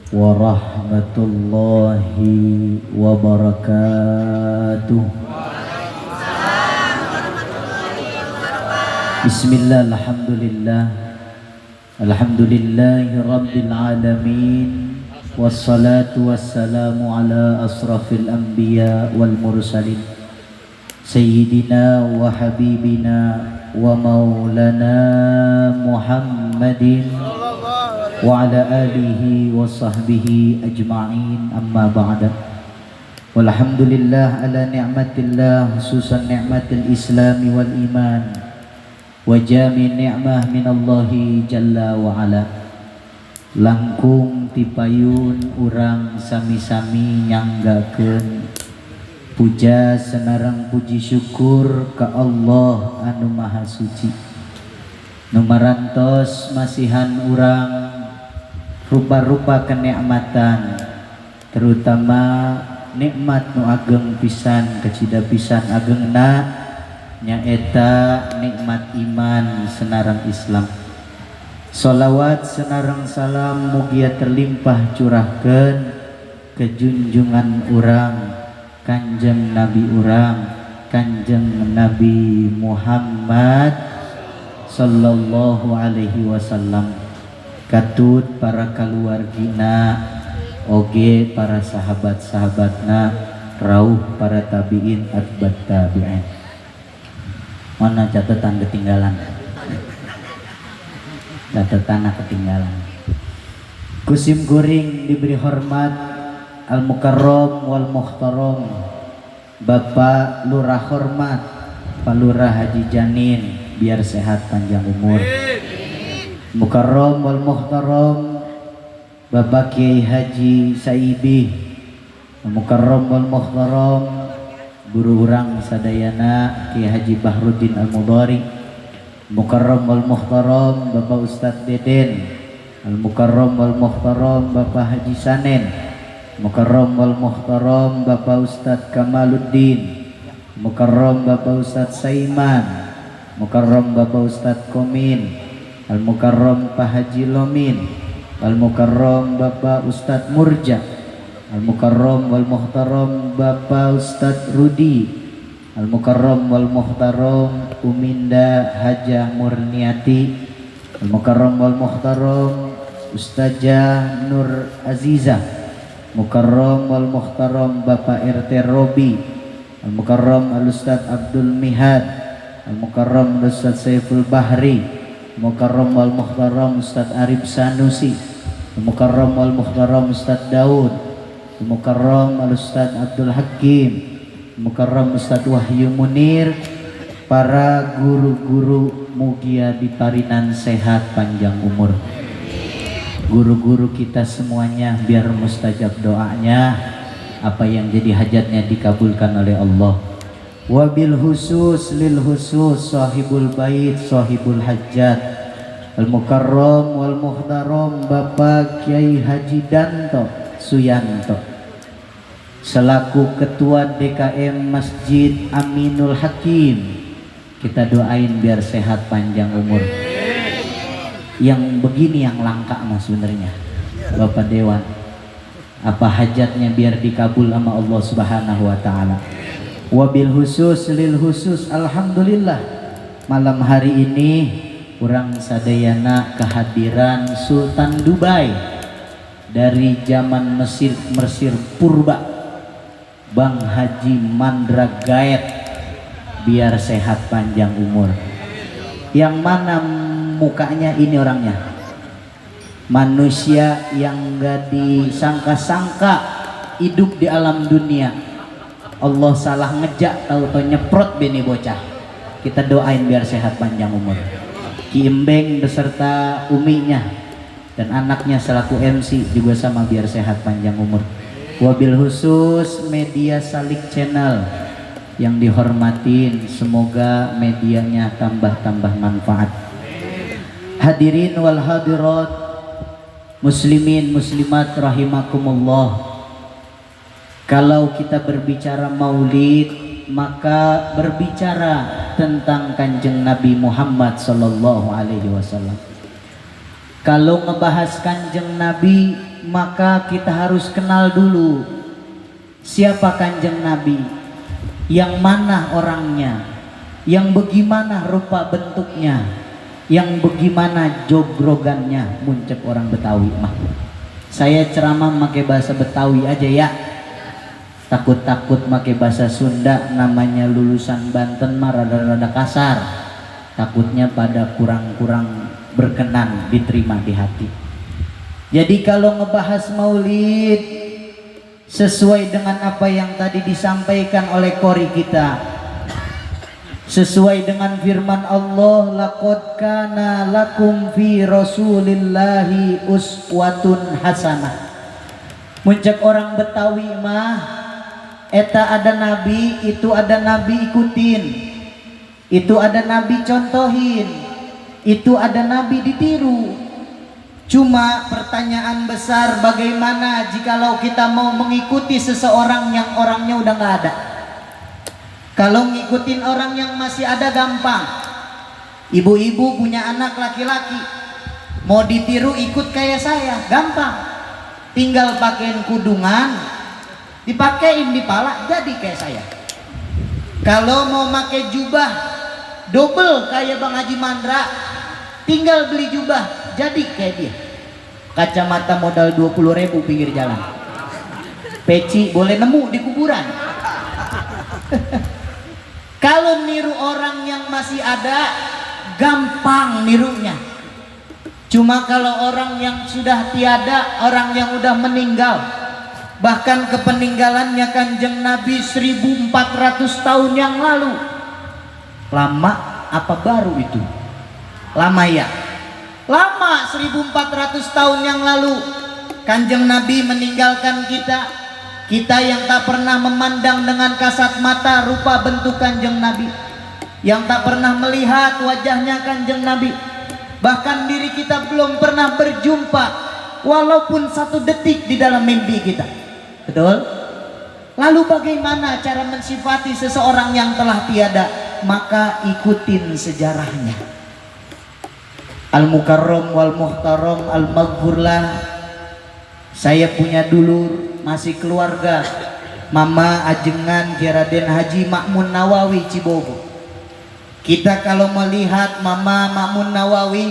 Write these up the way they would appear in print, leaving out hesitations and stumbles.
warahmatullahi wabarakatuh. Bismillah, alhamdulillah, alhamdulillahi rabbil alamin, wassalatu wassalamu ala asrafil anbiya wal mursalin, sayyidina wa habibina wa maulana Muhammadin wa ala alihi wa sahbihi ajma'in, amma ba'da. Walhamdulillah ala ni'matillah, khususan ni'matil islami wal iman wa jami ni'mah minallahi jalla wa ala. Langkung tipayun urang sami-sami nyanggakeun puja senarang puji syukur ka Allah anu maha suci, nu marantos masihan urang rupa-rupa kenikmatan, terutama nikmat nu ageng pisan kecida pisan agengna nyaeta nikmat iman senarang Islam. Sholawat senarang salam mugia terlimpah curahkeun ke junjungan urang Kanjeng Nabi urang Kanjeng Nabi Muhammad sallallahu alaihi wasallam, katut para kaluargina oge para sahabat-sahabatna, rauh para tabiin atbat tabi'in. Mana catatan ketinggalan? Catatan ketinggalan. Kusim guring diberi hormat al-mukarram wal muhtaram Bapak Lurah hormat Pak Lurah Haji Janin, biar sehat panjang umur. Mukarram wal muhtaram Bapak Kiai Haji Saibi, mukarram wal muhtaram guru urang sadayana Kiai Haji Bahruddin Al-Mudhari, mukarram wal muhtaram Bapak Ustadz Deden, al-mukarram wal muhtaram Bapak Haji Sanen, mukarram wal muhtaram Bapak Ustadz Kamaluddin, mukarram Bapak Ustadz Saiman, mukarram Bapak Ustadz Komin, al-mukarram Pak Haji Lomin, al-mukarram Bapak Ustadz Murja, al-mukarram wal muhtaram Bapak Ustadz Rudi, al-mukarram wal muhtaram Uminda Hajah Murniati, al-mukarram wal muhtaram Ustazah Nur Azizah, mukarram wal muhtaram Bapak RT Robi, al-mukarram al-Ustadz Abdul Mihad, al-mukarram Ustadz Saiful Bahri, mukarram wal muhtaram Ustadz Arif Sanusi, mukarram wal muhtaram Ustadz Daud, mukarram al-Ustadz Abdul Hakim, mukarram Ustadz Wahyu Munir, para guru-guru mugia diparinan sehat panjang umur. Guru-guru kita semuanya biar mustajab doanya, apa yang jadi hajatnya dikabulkan oleh Allah. Wabil khusus lil khusus sahibul bait sahibul hajat al-mukarram wal muhtaram Bapak Kiai Haji Danto Suyanto selaku ketua DKM Masjid Aminul Hakim, kita doain biar sehat panjang umur. Yang begini yang langka mas sebenarnya Bapak Dewan, apa hajatnya biar dikabul sama Allah Subhanahu wa taala. Wabil khusus lil khusus, alhamdulillah malam hari ini urang sadayana kehadiran Sultan Dubai dari zaman Mesir purba, Bang Haji Mandra Gaet, biar sehat panjang umur. Yang mana mukanya ini orangnya manusia yang gak disangka-sangka hidup di alam dunia. Allah salah ngejak atau nyeprot bini bocah. Kita doain biar sehat panjang umur. Ki Embeng beserta uminya dan anaknya selaku MC juga sama biar sehat panjang umur. Wabil khusus media Salik Channel yang dihormatin, semoga medianya tambah-tambah manfaat. Hadirin wal hadirat, muslimin muslimat rahimakumullah. Kalau kita berbicara maulid, maka berbicara tentang Kanjeng Nabi Muhammad sallallahu alaihi wasallam. Kalau ngebahas Kanjeng Nabi, maka kita harus kenal dulu siapa Kanjeng Nabi, yang mana orangnya, yang bagaimana rupa bentuknya, yang bagaimana jogrogannya. Muncul orang Betawi mah. Saya ceramah pakai bahasa Betawi aja ya. Takut-takut pakai bahasa Sunda, namanya lulusan Banten mah rada-rada kasar. Takutnya pada kurang-kurang berkenan diterima di hati. Jadi kalau ngebahas maulid sesuai dengan apa yang tadi disampaikan oleh qori kita, sesuai dengan firman Allah, laqad kana lakum fi rasulillahi uswatun hasanah. Muncak orang Betawi mah eta ada nabi, itu ada nabi ikutin, itu ada nabi contohin, itu ada nabi ditiru. Cuma pertanyaan besar, bagaimana jikalau kita mau mengikuti seseorang yang orangnya udah nggak ada? Kalau ngikutin orang yang masih ada gampang. Ibu-ibu punya anak laki-laki, mau ditiru ikut kayak saya, gampang. Tinggal pakein kudungan, dipakein di pala, jadi kayak saya. Kalau mau pakai jubah double kayak Bang Haji Mandra, tinggal beli jubah, jadi kayak dia. Kacamata modal 20.000 pinggir jalan, peci boleh nemu di kuburan. Kalau niru orang yang masih ada, gampang nirunya. Cuma kalau orang yang sudah tiada, orang yang udah meninggal, bahkan kepeninggalannya Kanjeng Nabi 1400 tahun yang lalu. Lama apa baru itu? Lama ya? Lama, 1400 tahun yang lalu Kanjeng Nabi meninggalkan kita. Kita yang tak pernah memandang dengan kasat mata rupa bentuk Kanjeng Nabi, yang tak pernah melihat wajahnya Kanjeng Nabi, bahkan diri kita belum pernah berjumpa walaupun 1 detik di dalam mimpi kita. Betul? Lalu bagaimana cara mensifati seseorang yang telah tiada? Maka ikutin sejarahnya. Al-Mukarram wal Muhtaram al-Maghfurlah. Saya punya dulur, masih keluarga, Mama Ajengan Raden Haji Ma'mun Nawawi Cibogo. Kita kalau melihat Mama Ma'mun Nawawi,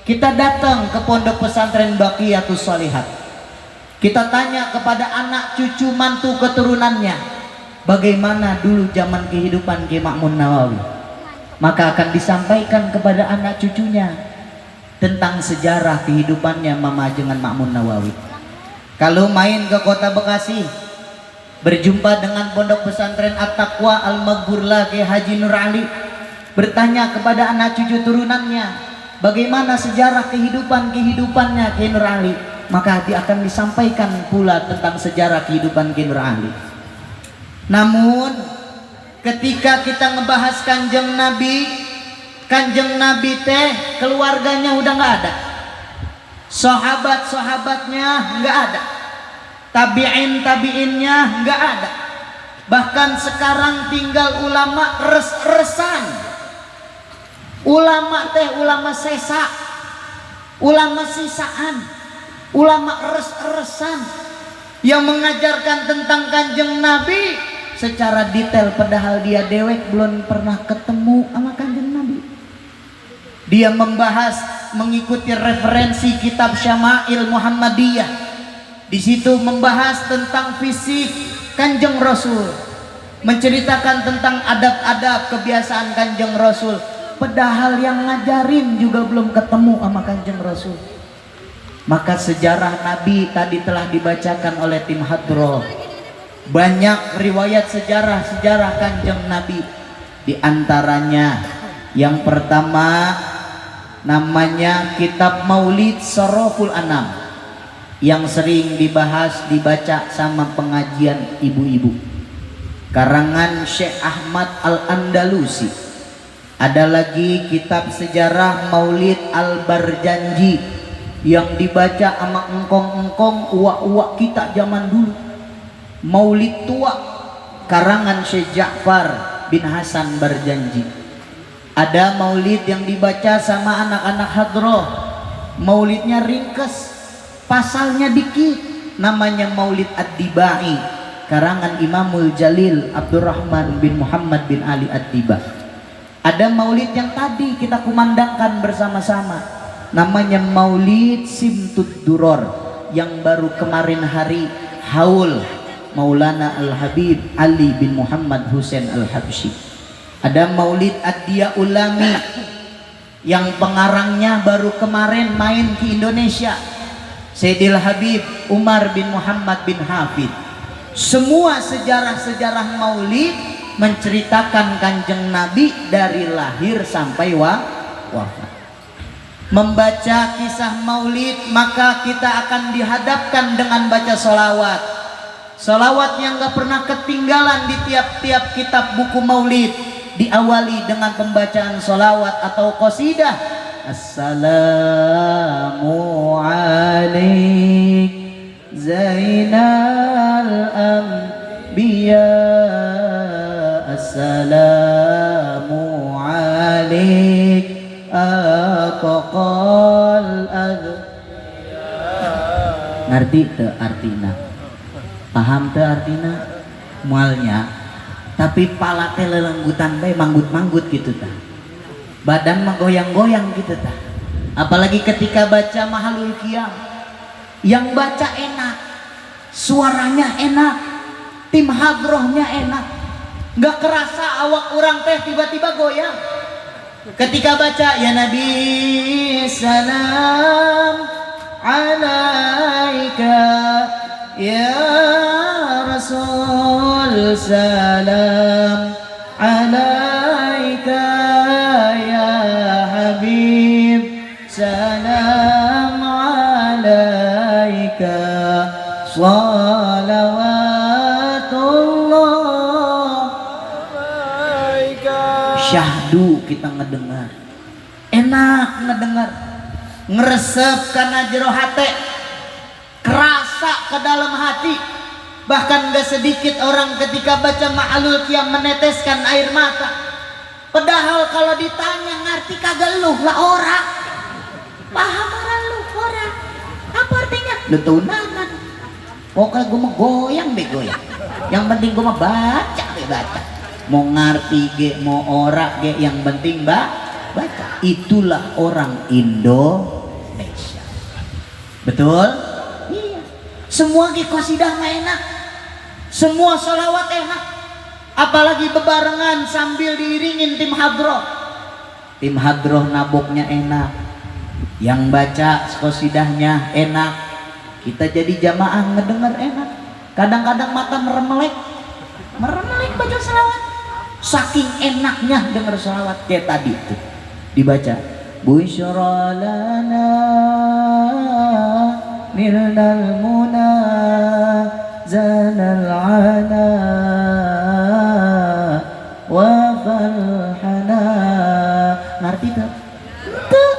kita datang ke pondok pesantren Baqiyatus Shalihat. Kita tanya kepada anak cucu mantu keturunannya, bagaimana dulu zaman kehidupan Ki Ma'mun Nawawi. Maka akan disampaikan kepada anak cucunya tentang sejarah kehidupannya Mama Ajengan Ma'mun Nawawi. Kalau main ke kota Bekasi, berjumpa dengan pondok pesantren At-Taqwa Al-Maghfurlah Ki Haji Nur Ali, bertanya kepada anak cucu turunannya, bagaimana sejarah kehidupannya Ki Nur Ali. Maka dia akan disampaikan pula tentang sejarah kehidupan Ki Nur Ali. Namun ketika kita ngebahas Kanjeng Nabi teh keluarganya udah nggak ada, sahabat-sahabatnya nggak ada, tabi'innya nggak ada, bahkan sekarang tinggal ulama res-resan. Ulama teh ulama sesa, ulama sisaan, ulama res-resan yang mengajarkan tentang Kanjeng Nabi secara detail, padahal dia dewek belum pernah ketemu sama Kanjeng Nabi. Dia membahas mengikuti referensi kitab Syama'il Muhammadiyah. Di situ membahas tentang fisik Kanjeng Rasul, menceritakan tentang adab-adab kebiasaan Kanjeng Rasul, padahal yang ngajarin juga belum ketemu sama Kanjeng Rasul. Maka sejarah Nabi tadi telah dibacakan oleh tim hadroh. Banyak riwayat sejarah Kanjeng Nabi. Di antaranya yang pertama namanya kitab Maulid Saraful Anam, yang sering dibaca sama pengajian ibu-ibu, karangan Syekh Ahmad Al-Andalusi. Ada lagi kitab sejarah Maulid Al-Barjanji yang dibaca sama engkong-engkong uak-uak kita zaman dulu. Maulid tua karangan Syekh Ja'far bin Hasan Barjanji. Ada maulid yang dibaca sama anak-anak hadroh, maulidnya ringkes, pasalnya dikit, namanya Maulid Ad-Dibai, karangan Imamul Jalil Abdurrahman bin Muhammad bin Ali Ad-Diba. Ada maulid yang tadi kita kumandangkan bersama-sama, namanya Maulid Simtud Duror, yang baru kemarin hari haul Maulana Al-Habib Ali bin Muhammad Husain Al-Habsyi. Ada Maulid Ad-Diya Ulami yang pengarangnya baru kemarin main ke Indonesia, Sayyidil Habib Umar bin Muhammad bin Hafid. Semua sejarah-sejarah maulid menceritakan Kanjeng Nabi dari lahir sampai wafat. Membaca kisah maulid, maka kita akan dihadapkan dengan baca sholawat. Sholawat yang gak pernah ketinggalan di tiap-tiap kitab buku maulid. Diawali dengan pembacaan sholawat atau qasidah. Assalamu alaik Zainal Anbiya, Assalamu alaik Aqaqal Adhiya. Ngerti teu artina? Paham teu artina? Mualnya, tapi pala teh lelenggutan bae, manggut-manggut gitu tah. Badan mah goyang-goyang gitu tah. Apalagi ketika baca Mahalul Qiyam. Yang baca enak, suaranya enak, tim hadrohnya enak, nggak kerasa awak orang teh tiba-tiba goyang ketika baca ya Nabi salam alaika, ya Rasul salam alaika, ya Habib salam alaika, salawatullah alaika. Syahdu kita ngedengar, enak ngedengar, ngeresep karena jero hati, kerasa ke dalam hati. Bahkan gak sedikit orang ketika baca Ma'alul Qiyam meneteskan air mata. Padahal kalau ditanya ngerti kagak lu lah orang. Paham orang lu orang. Apa artinya? Lu tunangan. Pokoknya gue mau goyang be goyang. Yang penting gue mau baca be baca. Mau ngerti ge, mau ora ge, yang penting baca. Itulah orang Indonesia. Betul? Iya. Semua ge qasidah mah enak. Semua sholawat enak, apalagi bebarengan sambil diiringin tim hadroh. Tim hadroh naboknya enak, yang baca qasidahnya enak, kita jadi jamaah ngedenger enak. Kadang-kadang mata meremelek baca sholawat, saking enaknya denger sholawat. Kayak tadi tuh dibaca Busyra lana nilnal muna zanal ana wa falhana. Ngerti tuh? Tuh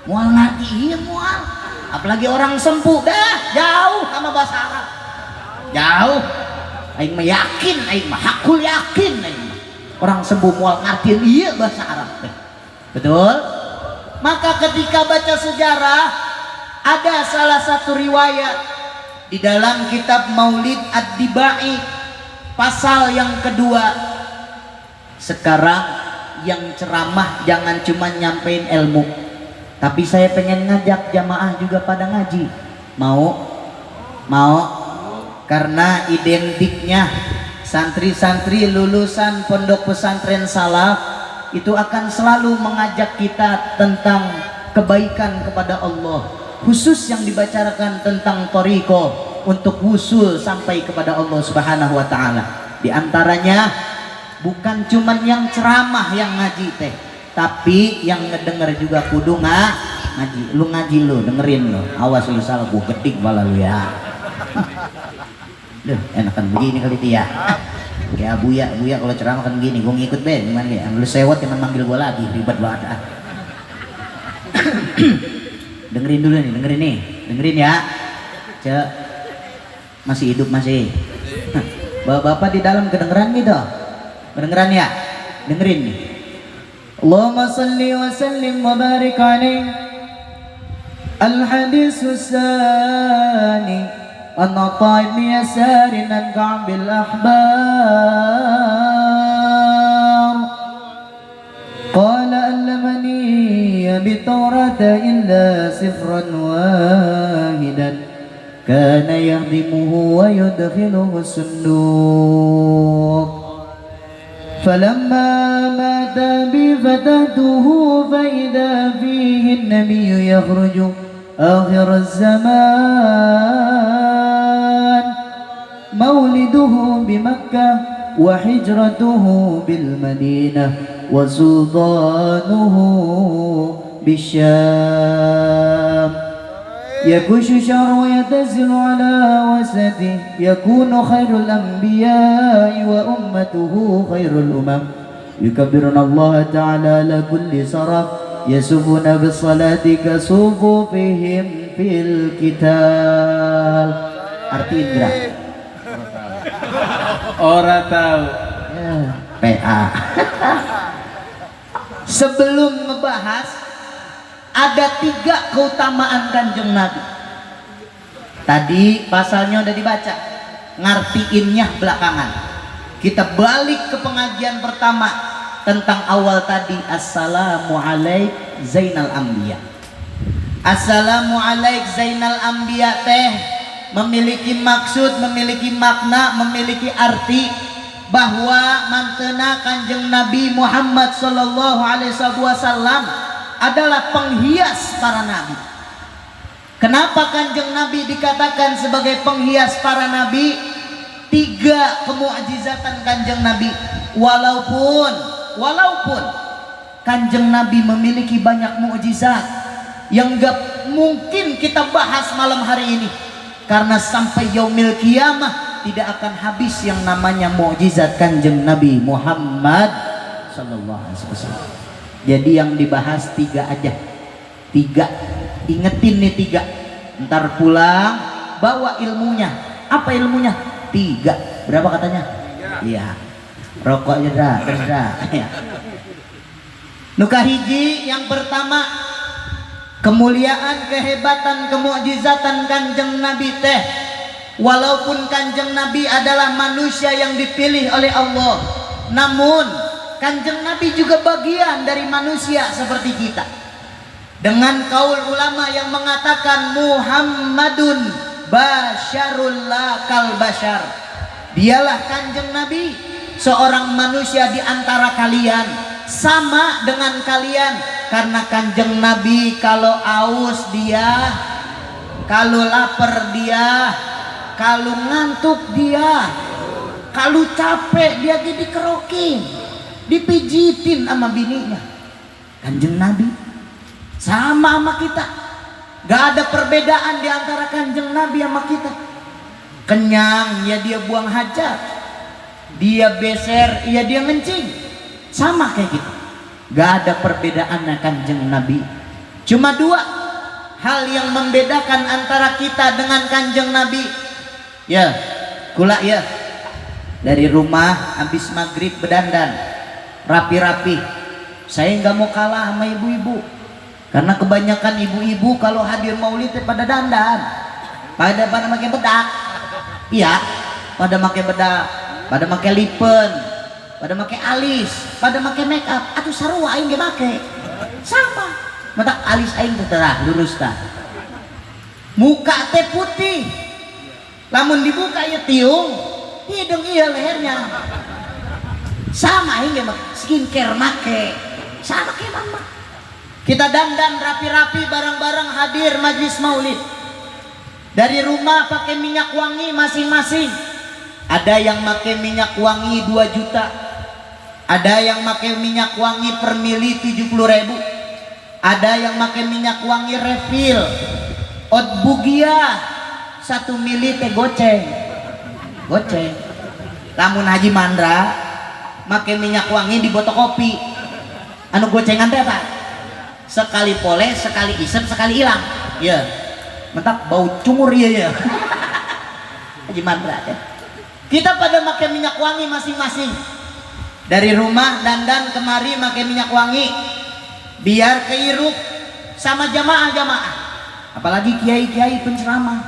mual ngerti, iya mual. Apalagi orang sempuh dah jauh sama bahasa Arab, jauh. Aing mah yakin, aing mah hakul yakin, aing mah orang sembuh mual ngertiin iya bahasa Arab. Betul? Maka ketika baca sejarah, ada salah satu riwayat di dalam kitab Maulid Ad-Dibai pasal yang kedua. Sekarang yang ceramah jangan cuma nyampein ilmu, tapi saya pengen ngajak jamaah juga pada ngaji. Mau? Karena identiknya santri-santri lulusan pondok pesantren salaf itu akan selalu mengajak kita tentang kebaikan kepada Allah, khusus yang dibicarakan tentang thariqah untuk wusul sampai kepada Allah Subhanahu wa taala. Di antaranya bukan cuman yang ceramah yang ngaji teh, tapi yang ngedenger juga kudu ngaji. Lu ngaji lu, dengerin lu. Awas lu salah gua gedik bala lu ya. Duh, enakan begini kali dia. Ya buya kalau ceramah kan begini, gua ngikut be gimana ya. Lu sewot yang manggil gua lagi, ribet banget. Dengerin dulu nih, dengerin ya. Cek masih hidup masih. Bapak-bapak di dalam kedengeran gitu. Kedengeran ya? Dengerin nih. Allahumma salli wa sallim wa barik alaihi الحديث الثاني عن عطاء بن يسار عن كعب الأحبار قال علمني بالتوراة إلا سفرا واحدا كان يهدمه ويدخله الصندوق فلما مات بي فتحته فإذا فيه النبي يخرج آخر الزمان مولده بمكة وحجرته بالمدينة وسلطانه بالشام يكش شر ويتزل على وسطه يكون خير الأنبياء وأمته خير الأمم يكبرون الله تعالى على كل صرف يسوفون بالصلاة كصفوفهم في القتال. Arti indra orang tahu ya, PA. Sebelum ngebahas ada 3 keutamaan Kanjeng Nabi. Tadi pasalnya udah dibaca, ngartiinnya belakangan. Kita balik ke pengajian pertama tentang awal tadi. Assalamualaikum Zainal Anbiya. Assalamualaikum Zainal Anbiya teh memiliki maksud, memiliki makna, memiliki arti bahwa mantena Kanjeng Nabi Muhammad sallallahu alaihi wasallam adalah penghias para nabi. Kenapa Kanjeng Nabi dikatakan sebagai penghias para nabi? 3 kemu'jizatan Kanjeng Nabi. Walaupun Kanjeng Nabi memiliki banyak mukjizat yang gak mungkin kita bahas malam hari ini, karena sampai yaumil kiamah tidak akan habis yang namanya mukjizat Kanjeng Nabi Muhammad sallallahu alaihi wasallam. Jadi yang dibahas 3 aja. 3. Ingetin nih 3. Ntar pulang bawa ilmunya. Apa ilmunya? 3. Berapa katanya? Iya. Rokoknya dah, terus dah. Ya. Nuka hiji yang pertama, kemuliaan, kehebatan, kemukjizatan Kanjeng Nabi teh. Walaupun Kanjeng Nabi adalah manusia yang dipilih oleh Allah, namun Kanjeng Nabi juga bagian dari manusia seperti kita. Dengan kaul ulama yang mengatakan Muhammadun basyarul la kal basyar. Dialah Kanjeng Nabi seorang manusia di antara kalian, sama dengan kalian, karena Kanjeng Nabi kalau aus dia, kalau lapar dia, kalau ngantuk dia, kalau capek dia jadi kerokin, dipijitin sama bininya. Kanjeng Nabi sama kita, gak ada perbedaan di antara Kanjeng Nabi sama kita. Kenyang ya dia buang hajat, dia beser ya dia ngencing, sama kayak gitu. Gak ada perbedaannya Kanjeng Nabi. Cuma 2 hal yang membedakan antara kita dengan Kanjeng Nabi. Ya, kula ya, dari rumah habis maghrib berdandan rapi-rapi. Saya nggak mau kalah sama ibu-ibu, karena kebanyakan ibu-ibu kalau hadir maulid pada dandan, pada pakai bedak. Iya, pada pakai bedak, pada pakai lipen, pada pakai alis, pada pakai make up. Atuh sarua aing ge make sama, mata alis aing teh lurus tah, muka teh putih, lamun dibuka ya tiung, hidung iya lehernya sama aing ge make skincare make sama kayak mama. Kita dandan rapi-rapi bareng-bareng hadir majlis maulid. Dari rumah pakai minyak wangi masing-masing. Ada yang pakai minyak wangi 2 juta, ada yang pakai minyak wangi per mili 70.000, ada yang pakai minyak wangi refill Od Bugia 1 mili teh goceng. Lamun Haji Mandra pakai minyak wangi di botol kopi, anu gocengan teh apa? Sekali poles, sekali isep, sekali hilang. Ya, mentak bau cumur ya. Haji Mandra teh. Kita pada pakai minyak wangi masing-masing. Dari rumah dandan kemari pakai minyak wangi, biar keiruk sama jamaah-jamaah. apalagi kiai-kiai penceramah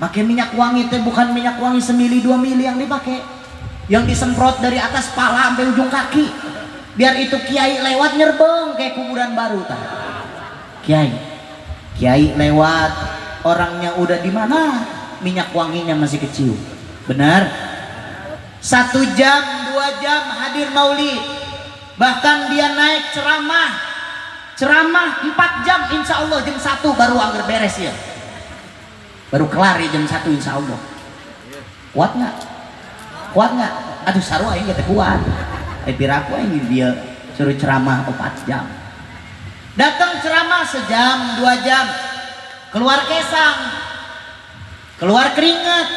pakai minyak wangi teh bukan minyak wangi semili 2 mili yang dipakai, yang disemprot dari atas pala sampai ujung kaki biar itu kiai lewat nyerbeng kayak kuburan baru tah. Kiai lewat orangnya udah di mana, minyak wanginya masih kecium. Benar? 1 jam 2 jam hadir maulid, bahkan dia naik ceramah 4 jam, insya Allah jam 1 baru anggar beres ya, baru kelar ya jam 1 insya Allah. Kuat nggak? Aduh sarua ini kita kuat. Piraku ini dia suruh ceramah 4 jam. Datang ceramah sejam 2 jam, keluar kesang, keluar keringat,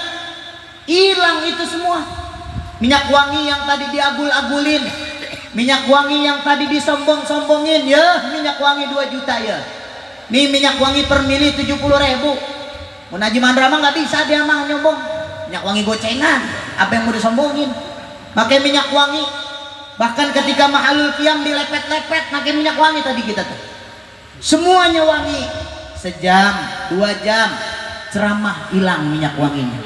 hilang itu semua. Minyak wangi yang tadi diagul-agulin, minyak wangi yang tadi disombong-sombongin, ya minyak wangi 2 juta ya. Nih minyak wangi per mili 70.000. Mau Haji Mandra mah nggak bisa dia mah nyombong. Minyak wangi gocengan, apa yang mau disombongin? Pakai minyak wangi. Bahkan ketika mahalul qiyam dilepet-lepet pakai minyak wangi tadi kita tuh. Semuanya wangi. Sejam, 2 jam ceramah hilang minyak wanginya.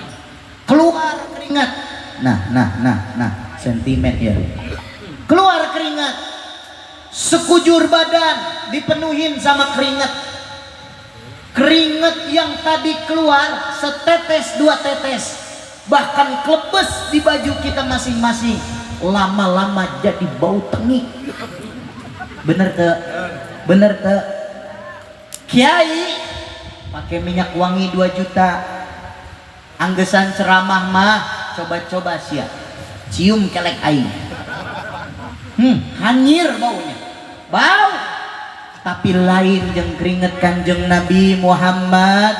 Keluar keringat. Nah, sentimen ya. Keluar keringat. Sekujur badan dipenuhin sama keringat. Keringat yang tadi keluar setetes 2 tetes, bahkan klebes di baju kita masing-masing, lama-lama jadi bau tengik. Bener ke kiai pakai minyak wangi 2 juta, anggesan ceramah mah coba-coba siap cium kelek aing, hanyir baunya, bau. Tapi lain jeung keringet Kanjeng Nabi Muhammad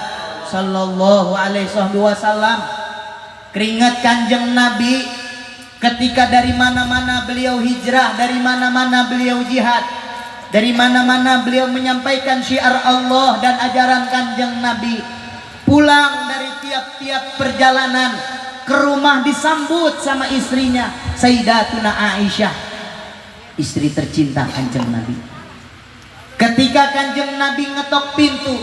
sallallahu alaihi wasallam. Keringet Kanjeng Nabi ketika dari mana-mana beliau hijrah, dari mana-mana beliau jihad, dari mana-mana beliau menyampaikan syiar Allah dan ajaran Kanjeng Nabi, pulang dari tiap-tiap perjalanan ke rumah disambut sama istrinya Sayyidatuna Aisyah, istri tercinta Kanjeng Nabi. Ketika Kanjeng Nabi ngetok pintu,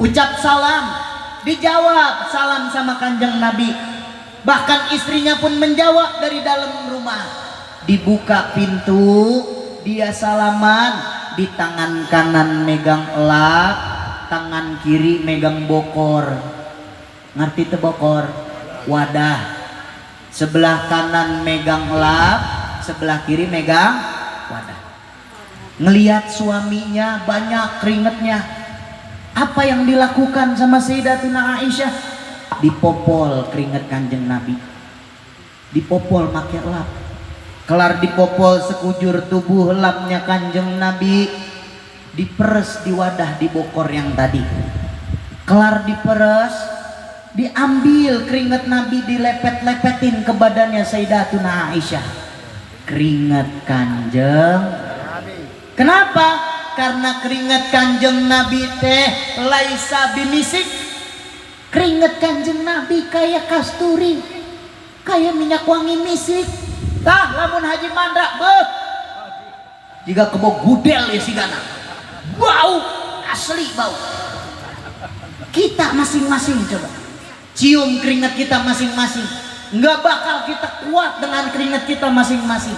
ucap salam, dijawab salam sama Kanjeng Nabi. Bahkan istrinya pun menjawab dari dalam rumah. Dibuka pintu, dia salaman, di tangan kanan megang elak, tangan kiri megang bokor. Ngerti tuh bokor? Wadah. Sebelah kanan megang elak, sebelah kiri megang wadah. Ngelihat suaminya banyak keringetnya, apa yang dilakukan sama Sayyidatuna Aisyah? Dipopol keringet Kanjeng Nabi, dipopol make lap. Kelar dipopol sekujur tubuh lapnya Kanjeng Nabi, diperes di wadah di bokor yang tadi. Kelar diperes, diambil keringet Nabi, dilepet-lepetin ke badannya Sayyidatuna Aisyah. Keringet Kanjeng. Kenapa? Karena keringat Kanjeng Nabi teh laisa bimisik. Keringat Kanjeng Nabi kayak kasturi, kayak minyak wangi misik. Tah lamun Haji Mandra beuh jika kebo gudel ya sigana, bau asli bau. Kita masing-masing coba cium keringat kita masing-masing, nggak bakal kita kuat dengan keringat kita masing-masing.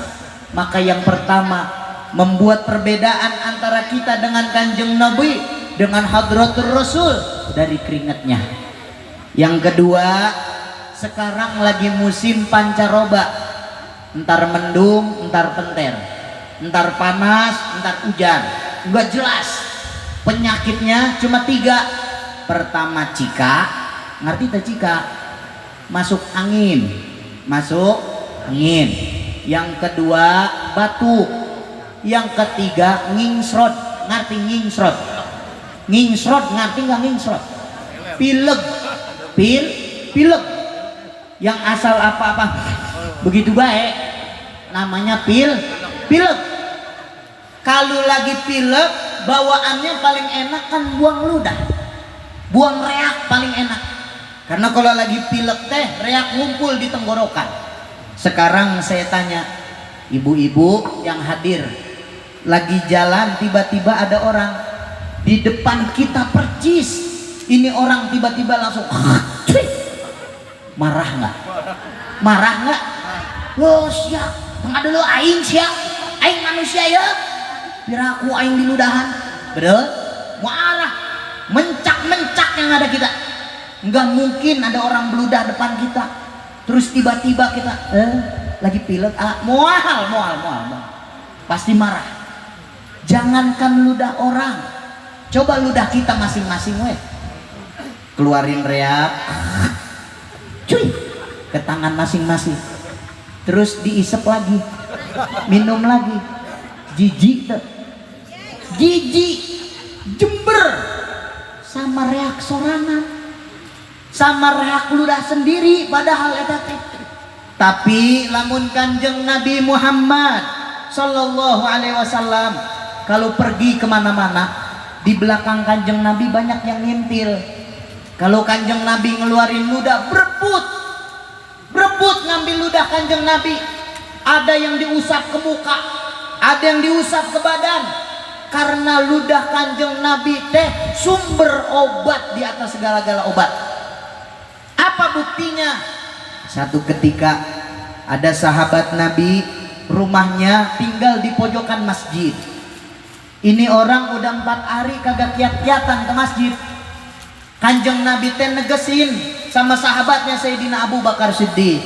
Maka yang pertama, membuat perbedaan antara kita dengan Kanjeng Nabi, dengan Hadratul Rasul, dari keringatnya. Yang kedua, sekarang lagi musim pancaroba, entar mendung, entar penter, entar panas, entar hujan, nggak jelas. Penyakitnya cuma 3. Pertama cika, ngerti tak cika? Masuk angin. Yang kedua batuk. Yang ketiga ngingsrot. Ngerti ngingsrot? Ngingsrot ngerti nggak ngingsrot? Pilek. Pilek yang asal apa-apa begitu baik namanya pilek. Kalau lagi pilek bawaannya paling enak kan buang ludah, buang reak paling enak. Karena kalau lagi pilek teh reak ngumpul di tenggorokan. Sekarang saya tanya ibu-ibu yang hadir, lagi jalan tiba-tiba ada orang di depan kita percis Ini orang tiba-tiba langsung marah nggak? Marah nggak? Lo siap? Tengah dulu aing siap? Aing manusia ya? Piraku aing diludahan. Betul? Marah, mencak-mencak yang ada kita. Nggak mungkin ada orang beludah depan kita. Terus tiba-tiba kita lagi pilek, mual. Pasti marah. Jangankan ludah orang, coba ludah kita masing-masing keluarin reak, cuy, ke tangan masing-masing, terus diisep lagi, minum lagi, jijik, jember, sama reak sorangan, sama reak ludah sendiri, padahal eta teh. Tapi lamun Kanjeng Nabi Muhammad Sallallahu Alaihi Wasallam kalau pergi kemana-mana, di belakang Kanjeng Nabi banyak yang ngintil. Kalau Kanjeng Nabi ngeluarin ludah, berebut ngambil ludah Kanjeng Nabi. Ada yang diusap ke muka, ada yang diusap ke badan. Karena ludah Kanjeng Nabi teh sumber obat di atas segala-gala obat. Apa buktinya? Satu ketika ada sahabat Nabi, rumahnya tinggal di pojokan masjid. Ini orang udah 4 hari kagak kiat-kiatan ke masjid. Kanjeng Nabi teh negesin sama sahabatnya Sayyidina Abu Bakar Siddiq.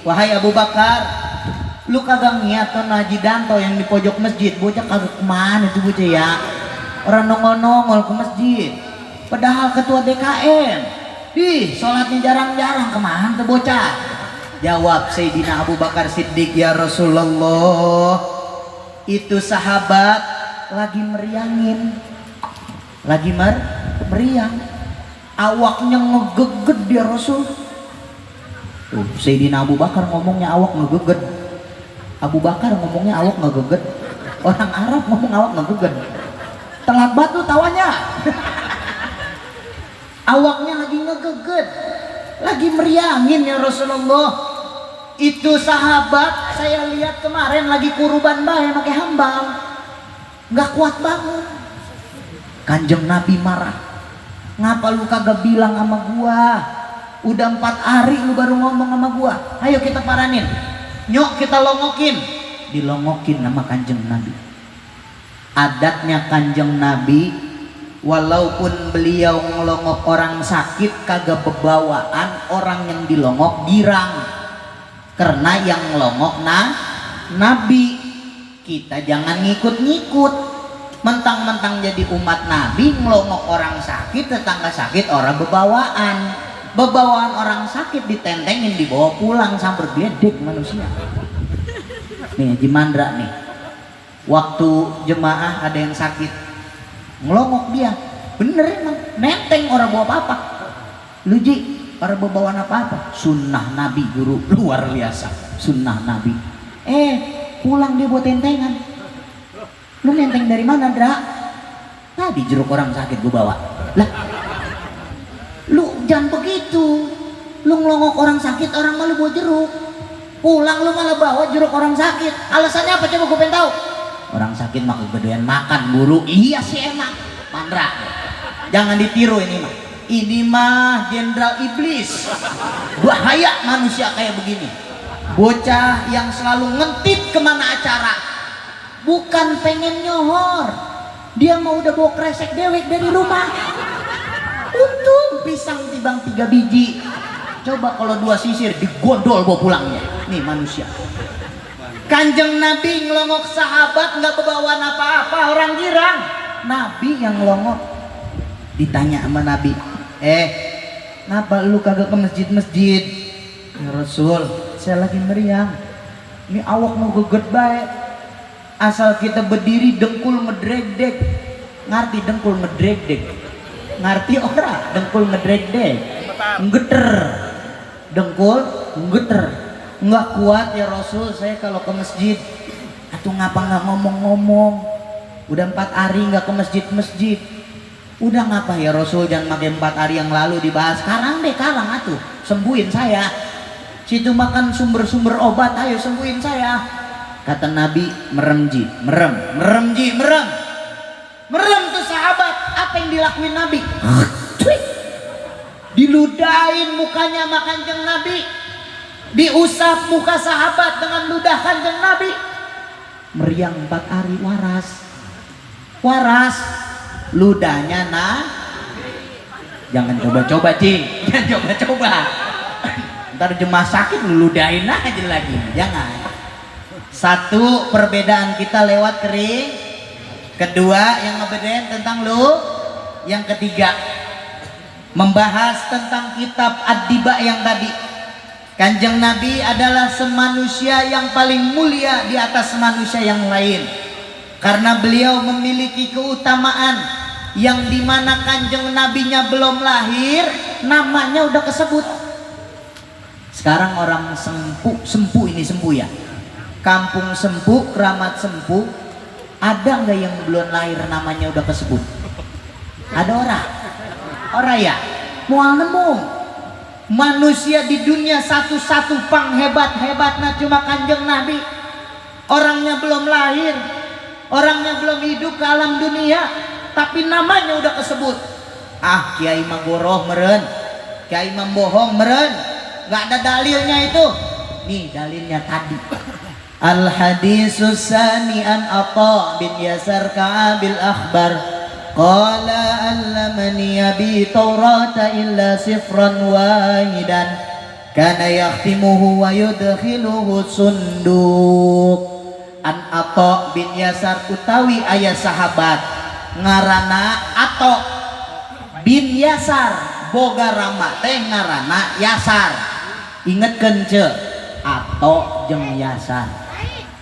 Wahai Abu Bakar, lu kagak ngiat tuh Haji Danto yang di pojok masjid. Bocah kagak kemana itu bocah ya? Orang nongol-nongol ke masjid. Padahal ketua DKM. Sholatnya jarang-jarang, kemana tuh bocah? Jawab Sayyidina Abu Bakar Siddiq, ya Rasulullah, itu sahabat lagi meriangin, lagi meriang, awaknya ngegeged dia Rasul. Sayyidina Abu Bakar ngomongnya awak ngegeged, Abu Bakar ngomongnya awak ngegeged, orang Arab ngomong awak ngegeged, telat batu tawanya. Awaknya lagi ngegeged, lagi meriangin ya Rasulullah. Itu sahabat saya lihat kemarin lagi kuruban bae pakai hambal, nggak kuat bangun. Kanjeng Nabi marah, ngapa lu kagak bilang sama gua? Udah 4 hari lu baru ngomong sama gua. Ayo kita paranin, nyok kita longokin. Dilongokin sama Kanjeng Nabi. Adatnya Kanjeng Nabi, walaupun beliau ngelongok orang sakit kagak bebawaan, orang yang dilongok girang. Karena yang ngelongok Nabi. Kita jangan ngikut-ngikut. Mentang-mentang jadi umat Nabi ngelongok orang sakit, tetangga sakit, orang bebawaan. Bebawaan orang sakit ditentengin, dibawa pulang sampai gledek manusia. Nih Haji Mandra nih, waktu jemaah ada yang sakit, ngelongok dia, bener emang, nenteng orang bawa apa-apa. Lu Ji, orang bawaan apa-apa, sunnah Nabi guru, luar biasa, sunnah Nabi. Pulang dia buat tentengan. Lu nenteng dari mana, Dra? Tadi jeruk orang sakit gue bawa. Lah, lu jangan begitu. Lu ngelongok orang sakit, orang malu bawa jeruk. Pulang lu malah bawa jeruk orang sakit. Alasannya apa coba gue pengen tahu? Orang sakit mah kegedean makan guru. Iya sih emang, Mandra. Jangan ditiru ini mah. Ini mah jenderal iblis. Bahaya manusia kayak begini. Bocah yang selalu ngentip kemana acara, bukan pengen nyohor, dia mau udah bawa kresek dewek dari rumah. Untung pisang tibang 3 biji. Coba kalau 2 sisir digondol bawa pulangnya. Nih manusia. Kanjeng Nabi ngelongok sahabat nggak bebawaan apa-apa, orang girang. Nabi yang ngelongok. Ditanya sama Nabi, kenapa lu kagak ke masjid-masjid? Ya Rasul, saya lagi meriang. Ini awak mau geget baik. Asal kita berdiri dengkul ngedreg-deg. Ngerti dengkul ngedreg-deg? Ngerti ora dengkul ngedreg-deg? Nggeter. Dengkul nggeter. Nggak kuat ya Rasul saya kalau ke masjid. Atuh ngapa nggak ngomong-ngomong? Udah 4 hari nggak ke masjid-masjid. Udah ngapa ya Rasul, jangan pakai 4 hari yang lalu dibahas. Sekarang deh, karang atuh, sembuhin saya. Situ makan sumber-sumber obat, ayo sembuhin saya. Kata Nabi, merem Ji, merem tuh sahabat. Apa yang dilakuin Nabi? diludahin mukanya sama Kanjeng Nabi, diusap muka sahabat dengan ludah Kanjeng Nabi. Meriang 4 hari waras ludahnya. Nah, jangan coba-coba Ci, jangan coba-coba, ntar jemaah sakit ludahin aja lagi, jangan. Satu, perbedaan kita lewat kering. Kedua, yang ngebedain tentang lu. Yang ketiga, membahas tentang kitab Ad-Diba yang tadi. Kanjeng Nabi adalah semanusia yang paling mulia di atas manusia yang lain, karena beliau memiliki keutamaan yang dimana Kanjeng Nabinya belum lahir namanya udah kesebut. Sekarang orang sempu ini sempu ya, kampung sempu, keramat sempu, ada nggak yang belum lahir namanya udah kesebut? Ada orang ya, mual nemu manusia di dunia satu-satu panghebat-hebatnya cuma Kanjeng Nabi. Orangnya belum lahir, orangnya belum hidup ke alam dunia, tapi namanya udah kesebut. Ah, Kiai Magoroh meren, Kiai membohong meren, nggak ada dalilnya itu. Nih dalilnya tadi. Al hadisus sani an Atha bin Yasar Ka'abil akhbar qala allamani abi Taurata illa sifran wahidan kana yakhtimuhu wa yudkhiluhu sunduk. An Atha bin Yasar utawi ayah sahabat ngarana Atha bin Yasar, boga rama teh ngarana Yasar. Ingetkeun ceu, Atha jeung Yasar.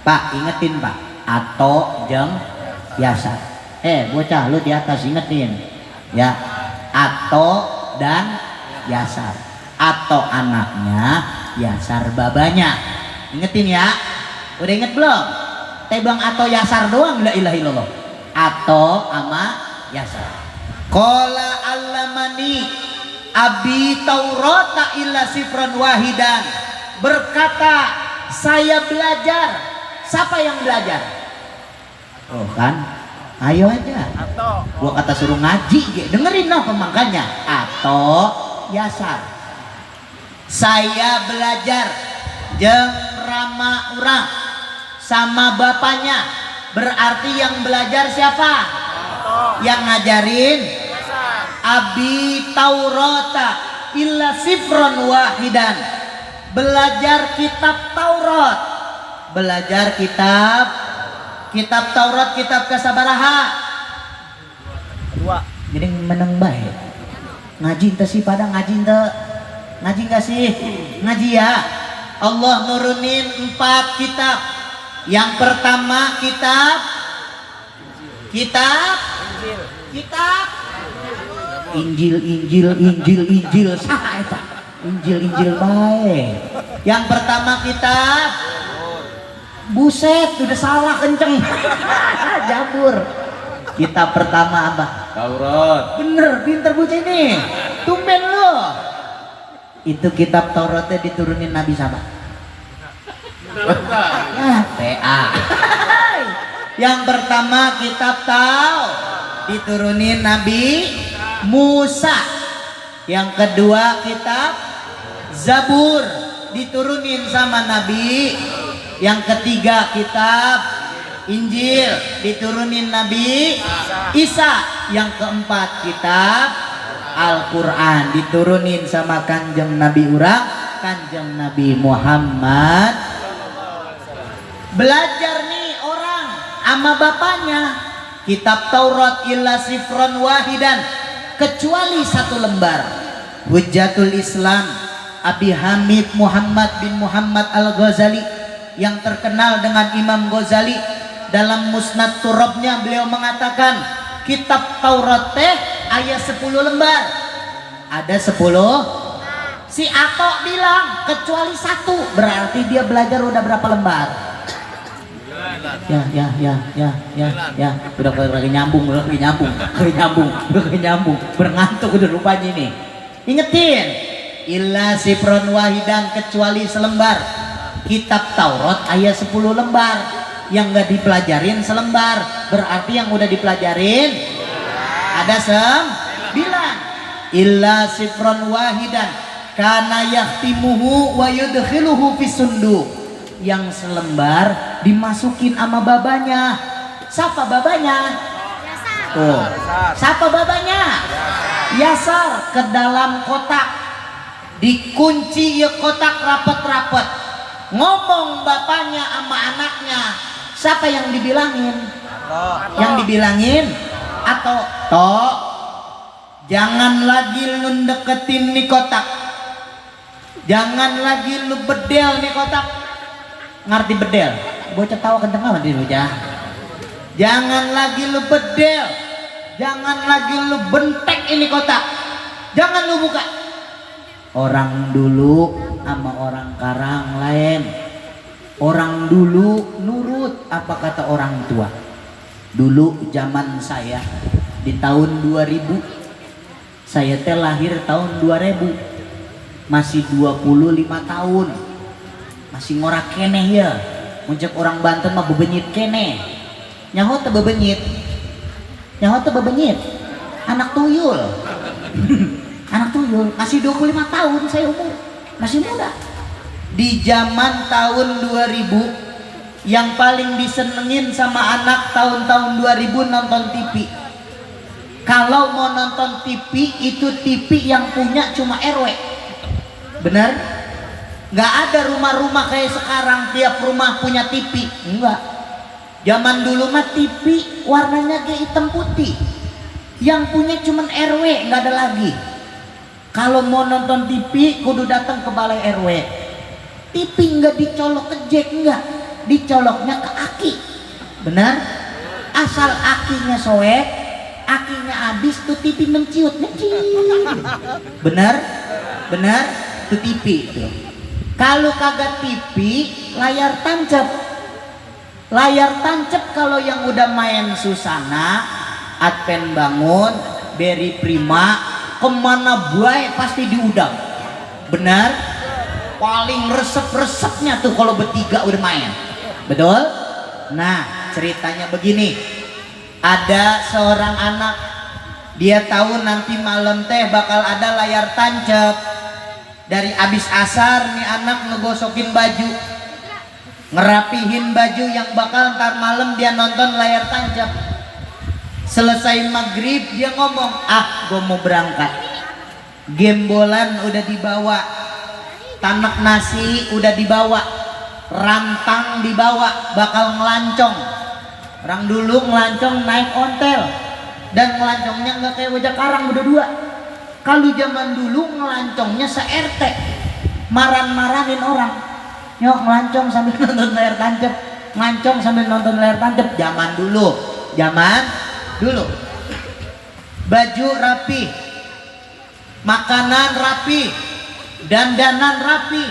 Pak, ingetin Pak, Atha jeung Yasar. Bocah lu di atas ingetin ya, Atha dan Yasar. Atha anaknya, Yasar babanya. Ingetin ya. Udah inget belum? Bang Atha Yasar doang, la ilaha illallah. Atha sama Yasar. Qala allamani abi Taurata illa sifran wahidan. Berkata, saya belajar. Siapa yang belajar? Oh kan, ayo aja. Gua kata suruh ngaji, dengerin noh pemangkanya. Atha Yasar. Saya belajar jeung rama urang sama bapaknya. Berarti yang belajar siapa? Yang ngajarin abi Taurata illa sifron wahidan. Belajar kitab Taurat. Belajar kitab Taurat, kitab kasabaraha. Kedua, jadi meneng bae. Ngaji ente sih pada ngaji ente. Ngaji enggak sih? Ngaji ya. Allah nurunin 4 kitab. Yang pertama kitab Injil. Saha eta? Injil bae. Yang pertama kitab, buset udah salah kenceng. Jabur. Kitab pertama apa? Taurat. Bener, pinter bocah ini. Tumben lo. Itu kitab Tauratnya diturunin Nabi siapa? PA. Yang pertama kitab diturunin Nabi Musa. Yang kedua kitab Zabur diturunin sama Nabi. Yang ketiga kitab Injil diturunin Nabi Isa. Yang keempat kitab Al-Quran diturunin sama Kanjeng Nabi urang, Kanjeng Nabi Muhammad. Belajar nih orang sama bapaknya kitab Taurat illa sifron wahidan, kecuali 1 lembar. Hujjatul Islam Abi Hamid Muhammad bin Muhammad Al-Ghazali, yang terkenal dengan Imam Ghazali, dalam Musnad Turabnya beliau mengatakan kitab Taurat teh ayat 10 lembar. Ada 10. Si Atha bilang kecuali 1, berarti dia belajar udah berapa lembar? Ya. Udah lagi nyambung, berngantuk udah rupanya ini. Ingetin, illa sifron wahidan, kecuali selembar. Kitab Taurat ayat 10 lembar, yang gak dipelajarin selembar. Berarti yang udah dipelajarin ada 9. illa sifron wahidan kana yahtimuhu wa yudkhiluhu fis sunduq. Yang selembar dimasukin sama babanya. Siapa babanya? Tuh. Siapa babanya? Yasar, ke dalam kotak. Dikunci ya kotak rapet-rapet. Ngomong bapaknya sama anaknya. Siapa yang dibilangin? Yang dibilangin atau Tok, jangan lagi lu deketin nih kotak. Jangan lagi lu bedel nih kotak. Ngerti bedel? Bocah tawa kenceng amat di bocah. Jangan lagi lu bedel. Jangan lagi lu bentek ini kotak. Jangan lu buka. Orang dulu sama orang karang lain. Orang dulu nurut apa kata orang tua. Dulu zaman saya di tahun 2000. Saya teh lahir tahun 2000. Masih 25 tahun. Masih ngorak keneh ya. Muncak orang Banten mah bebenyit keneh. Nyaho teh bebenyit. Nyaho teh bebenyit. Anak tuyul. Anak tuyul. Masih 25 tahun saya umur. Masih muda. Di zaman tahun 2000 yang paling disenengin sama anak tahun-tahun 2000 nonton TV. Kalau mau nonton TV itu TV yang punya cuma RW. Benar? Nggak ada rumah-rumah kayak sekarang tiap rumah punya TV. Enggak. Zaman dulu mah TV warnanya kayak hitam putih. Yang punya cuman RW, nggak ada lagi. Kalau mau nonton TV kudu datang ke balai RW. TV nggak dicolok ke jack, nggak, dicoloknya ke aki. Benar? Asal akinya soek, akinya habis tuh TV menciut. Benar? Benar? Tuh TV itu. Kalau kagak TV, layar tancap. Layar tancap kalau yang udah main Susana, Adven Bangun, Berry Prima, kemana baik pasti diundang. Benar? Paling resep-resepnya tuh kalau bertiga udah main. Betul? Nah, ceritanya begini. Ada seorang anak, dia tahu nanti malam teh bakal ada layar tancap. Dari abis asar nih anak ngegosokin baju, ngerapihin baju yang bakal ntar malam dia nonton layar tancap. Selesai maghrib dia ngomong, gue mau berangkat. Gembolan udah dibawa, tanak nasi udah dibawa, rantang dibawa, bakal ngelancong. Orang dulu ngelancong naik ontel, dan ngelancongnya nggak kayak wajah karang udah dua. Kalau zaman dulu ngelancongnya se-RT, maran-maranin orang. Yuk ngelancong sambil nonton layar tancap, ngelancong sambil nonton layar tancap. Zaman dulu, baju rapi, makanan rapi, dandanan rapi.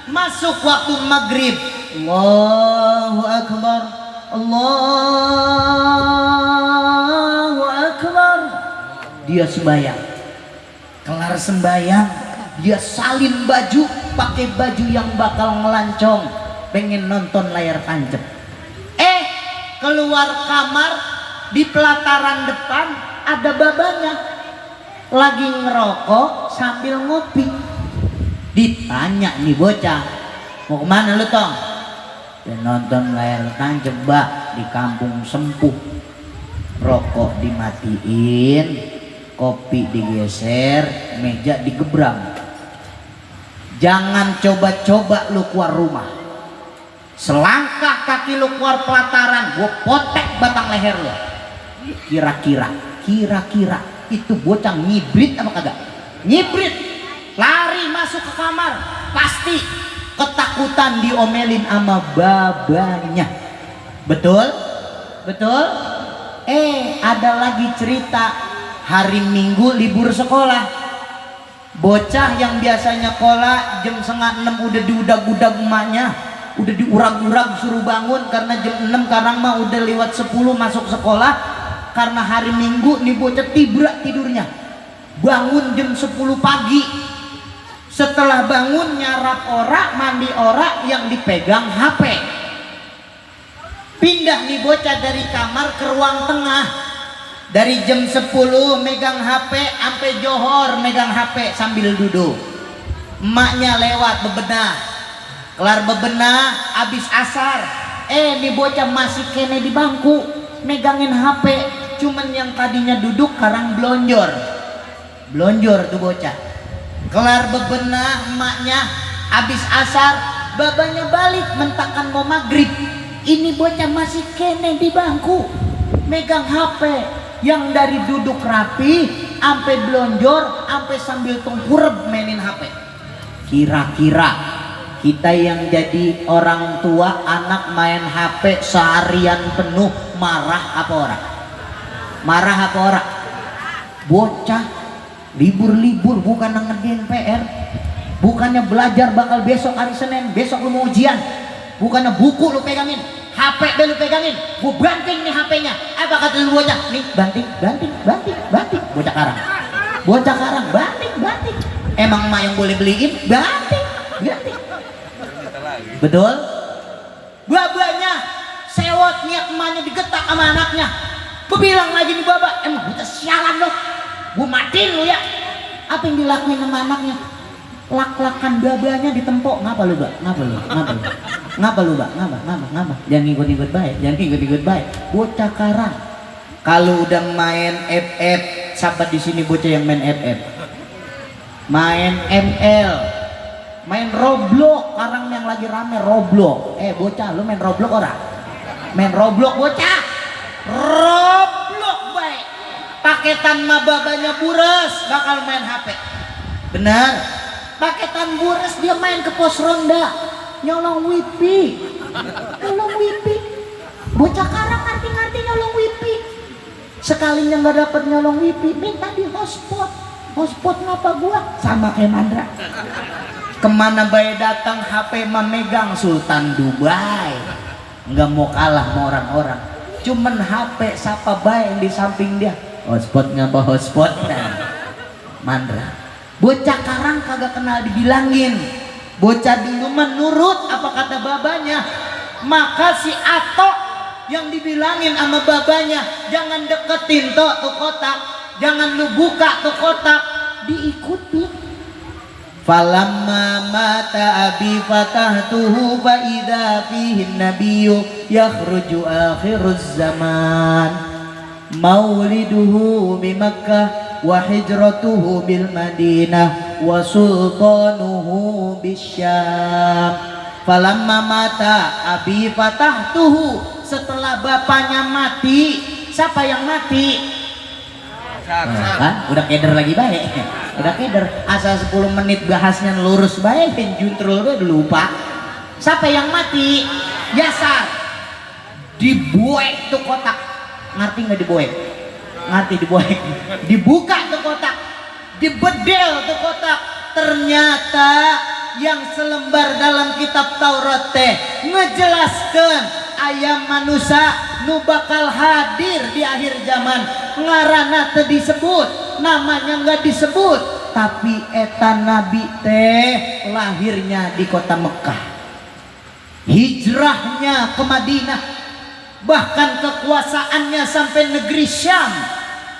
Masuk waktu maghrib, Allahu Akbar, Allahu Akbar. Dia sembahyang. Kelar sembahyang, dia salin baju, pakai baju yang bakal ngelancong, pengen nonton layar tancap. Keluar kamar, di pelataran depan ada babanya lagi ngerokok sambil ngopi. Ditanya nih bocah, mau kemana lu Tong? Ya nonton layar tancap Mbak, di kampung Sempuh. Rokok dimatiin, kopi digeser, meja digebrang. Jangan coba-coba lu keluar rumah. Selangkah kaki lu keluar pelataran, gua potek batang leher lu. Kira-kira itu bocah ngibrit apa kagak? Ngibrit. Lari masuk ke kamar, pasti ketakutan diomelin sama babanya. Betul? Betul? Ada lagi cerita. Hari Minggu libur sekolah, bocah yang biasanya sekolah jam 5:30 udah diudag-udag emaknya, udah diurag-urag suruh bangun karena jam 6 karang mah udah lewat 10 masuk sekolah. Karena hari Minggu nih bocah tibrak tidurnya, bangun jam 10 pagi. Setelah bangun nyarap ora, mandi ora, yang dipegang HP. Pindah nih bocah dari kamar ke ruang tengah. Dari jam 10 megang HP sampai johor megang HP sambil duduk. Emaknya lewat bebenah, kelar bebenah abis asar, nih bocah masih kene di bangku megangin HP. Cuman yang tadinya duduk sekarang blonjor tuh bocah. Kelar bebenah emaknya abis asar, babanya balik mentakan mau maghrib, ini bocah masih kene di bangku megang HP. Yang dari duduk rapi sampai blonjor sampai sambil tengkurep mainin HP. Kira-kira kita yang jadi orang tua anak main HP seharian penuh marah apa orang? Marah apa orang? Bocah libur-libur bukan ngerjain PR, bukannya belajar bakal besok hari Senin, besok lu mau ujian, bukannya buku lu pegangin, HP deh lu pegangin, gua banting nih HP-nya. Apa kata lu bocah? Nih banting, bocah karang, banting. Emang emak yang boleh beliin? Banting. Betul? Babanya sewot niat emaknya digetak sama anaknya. Gua bilang lagi nih baba, emang bocah sialan lo, gua matiin lu ya. Apa yang dilakuin sama anaknya? Lak-lakan babanya ditempok. Ngapa lu, Mbak? Ngapa lu, Mbak? Ngapa? Jangan ikut-ikut baik. Bocah karang. Kalau udah main FF, sahabat di sini bocah yang main FF. Main ML, main Roblox, sekarang yang lagi rame Roblox. Bocah, lu main Roblox orang? Main Roblox bocah. Roblox baik. Paketan mah babanya bures bakal main HP. Benar. Paketan bures dia main ke pos ronda, nyolong wifi. Bocah karang ngerti nyolong wifi. Sekalinya nggak dapet nyolong wifi, minta di hotspot ngapa gua sama kayak Mandra. Kemana bayi datang HP memegang Sultan Dubai, nggak mau kalah sama orang-orang. Cuman HP siapa bayi yang di samping dia hotspot ngapa hotspot. Mandra. Bocah karang kagak kenal dibilangin. Bocah dulu menurut apa kata babanya. Maka si Atok yang dibilangin sama babanya, jangan deketin tuh kotak, jangan lu buka tuh kotak, diikuti. Falamma mata abi fatahtuhu fa idza fihi nabiyyu yakhruju akhiruz zaman mauliduhu bi Makkah wa hijratuhu bil Madinah wa sultanuhu bisyam. Falamma mata abi fatahtuhu, setelah bapaknya mati. Siapa yang mati? Kan udah keder lagi baik. Udah keder asal 10 menit bahasnya lurus baik, juntrul udah lupa. Siapa yang mati? Yasar. Dibuek tuh kotak. Ngerti nggak dibuek? Ngerti dibuek. Dibuka tuh kotak, dibedel tuh kotak. Ternyata yang selembar dalam kitab Taurat teh ngejelaskan ayam manusia nu bakal hadir di akhir zaman. Ngaranna teu disebut, namanya nggak disebut, tapi eta nabi teh lahirnya di kota Mekah, hijrahnya ke Madinah, bahkan kekuasaannya sampai negeri Syam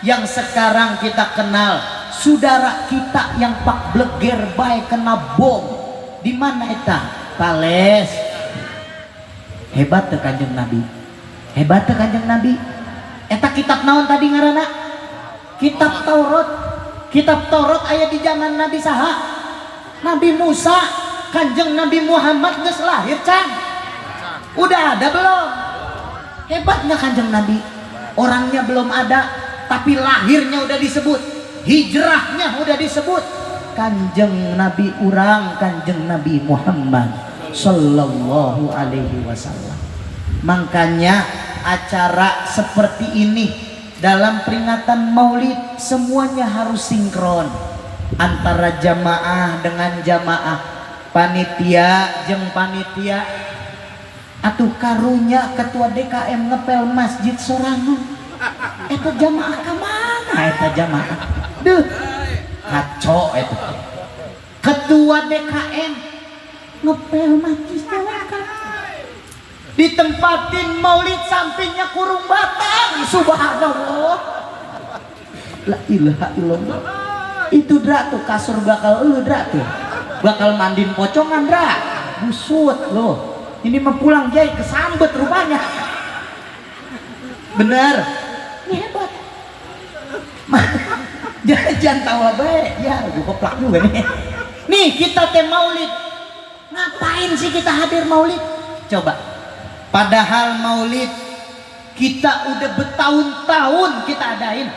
yang sekarang kita kenal. Saudara kita yang pak bleger baik kena bom di mana eta? Pales. Hebat tuh Kanjeng Nabi. Eta kitab naon tadi ngaranna? Kitab Taurat. Kitab Taurat aya di zaman Nabi saha? Nabi Musa. Kanjeng Nabi Muhammad geus lahir can? Udah ada belum? Hebatnya Kanjeng Nabi. Orangnya belum ada, tapi lahirnya udah disebut, hijrahnya udah disebut. Kanjeng Nabi urang, Kanjeng Nabi Muhammad sallallahu alaihi wasallam. Makanya acara seperti ini dalam peringatan Maulid semuanya harus sinkron antara jamaah dengan jamaah, panitia jeung panitia. Atuh karunya ketua DKM ngepel masjid sorangan. Eta jamaah ka mana eta jamaah? Duh, kacau eta. Ketua DKM ngepel masjid sorangan. Ditempatin maulid sampingnya kurung batang, subhanallah. La ilaha illallah. Itu dra tuh kasur bakal lu dra tuh. Bakal mandiin pocongan dra. Busut loh. Ini mah pulang jai kesambet rupanya. Bener. Ini hebat. Jangan tawa baik. Ya, gue keplak juga nih. Nih kita teh maulid. Ngapain sih kita hadir maulid? Coba. Padahal maulid kita udah bertahun-tahun kita adain.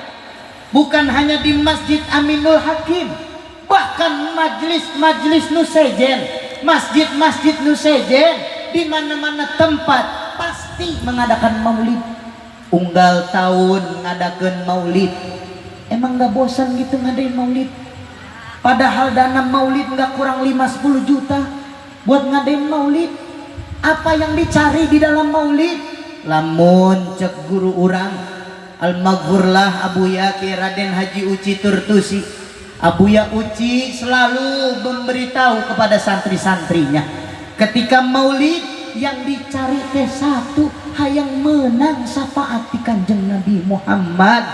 Bukan hanya di Masjid Aminul Hakim, bahkan majlis-majlis nusejen, masjid-masjid nusejen, di mana-mana tempat pasti mengadakan maulid. Unggal tahun ngadakan maulid. Emang gak bosan gitu ngadain maulid? Padahal dana maulid gak kurang 5-10 juta buat ngadain maulid. Apa yang dicari di dalam maulid? Lamun cek guru urang Al-Maghfurlah Abuya Ki Raden Haji Uci Turtusi. Abuya Uci selalu memberitahu kepada santri-santrinya, ketika maulid yang dicari teh satu, hayang menang syafaat di Kanjeng Nabi Muhammad.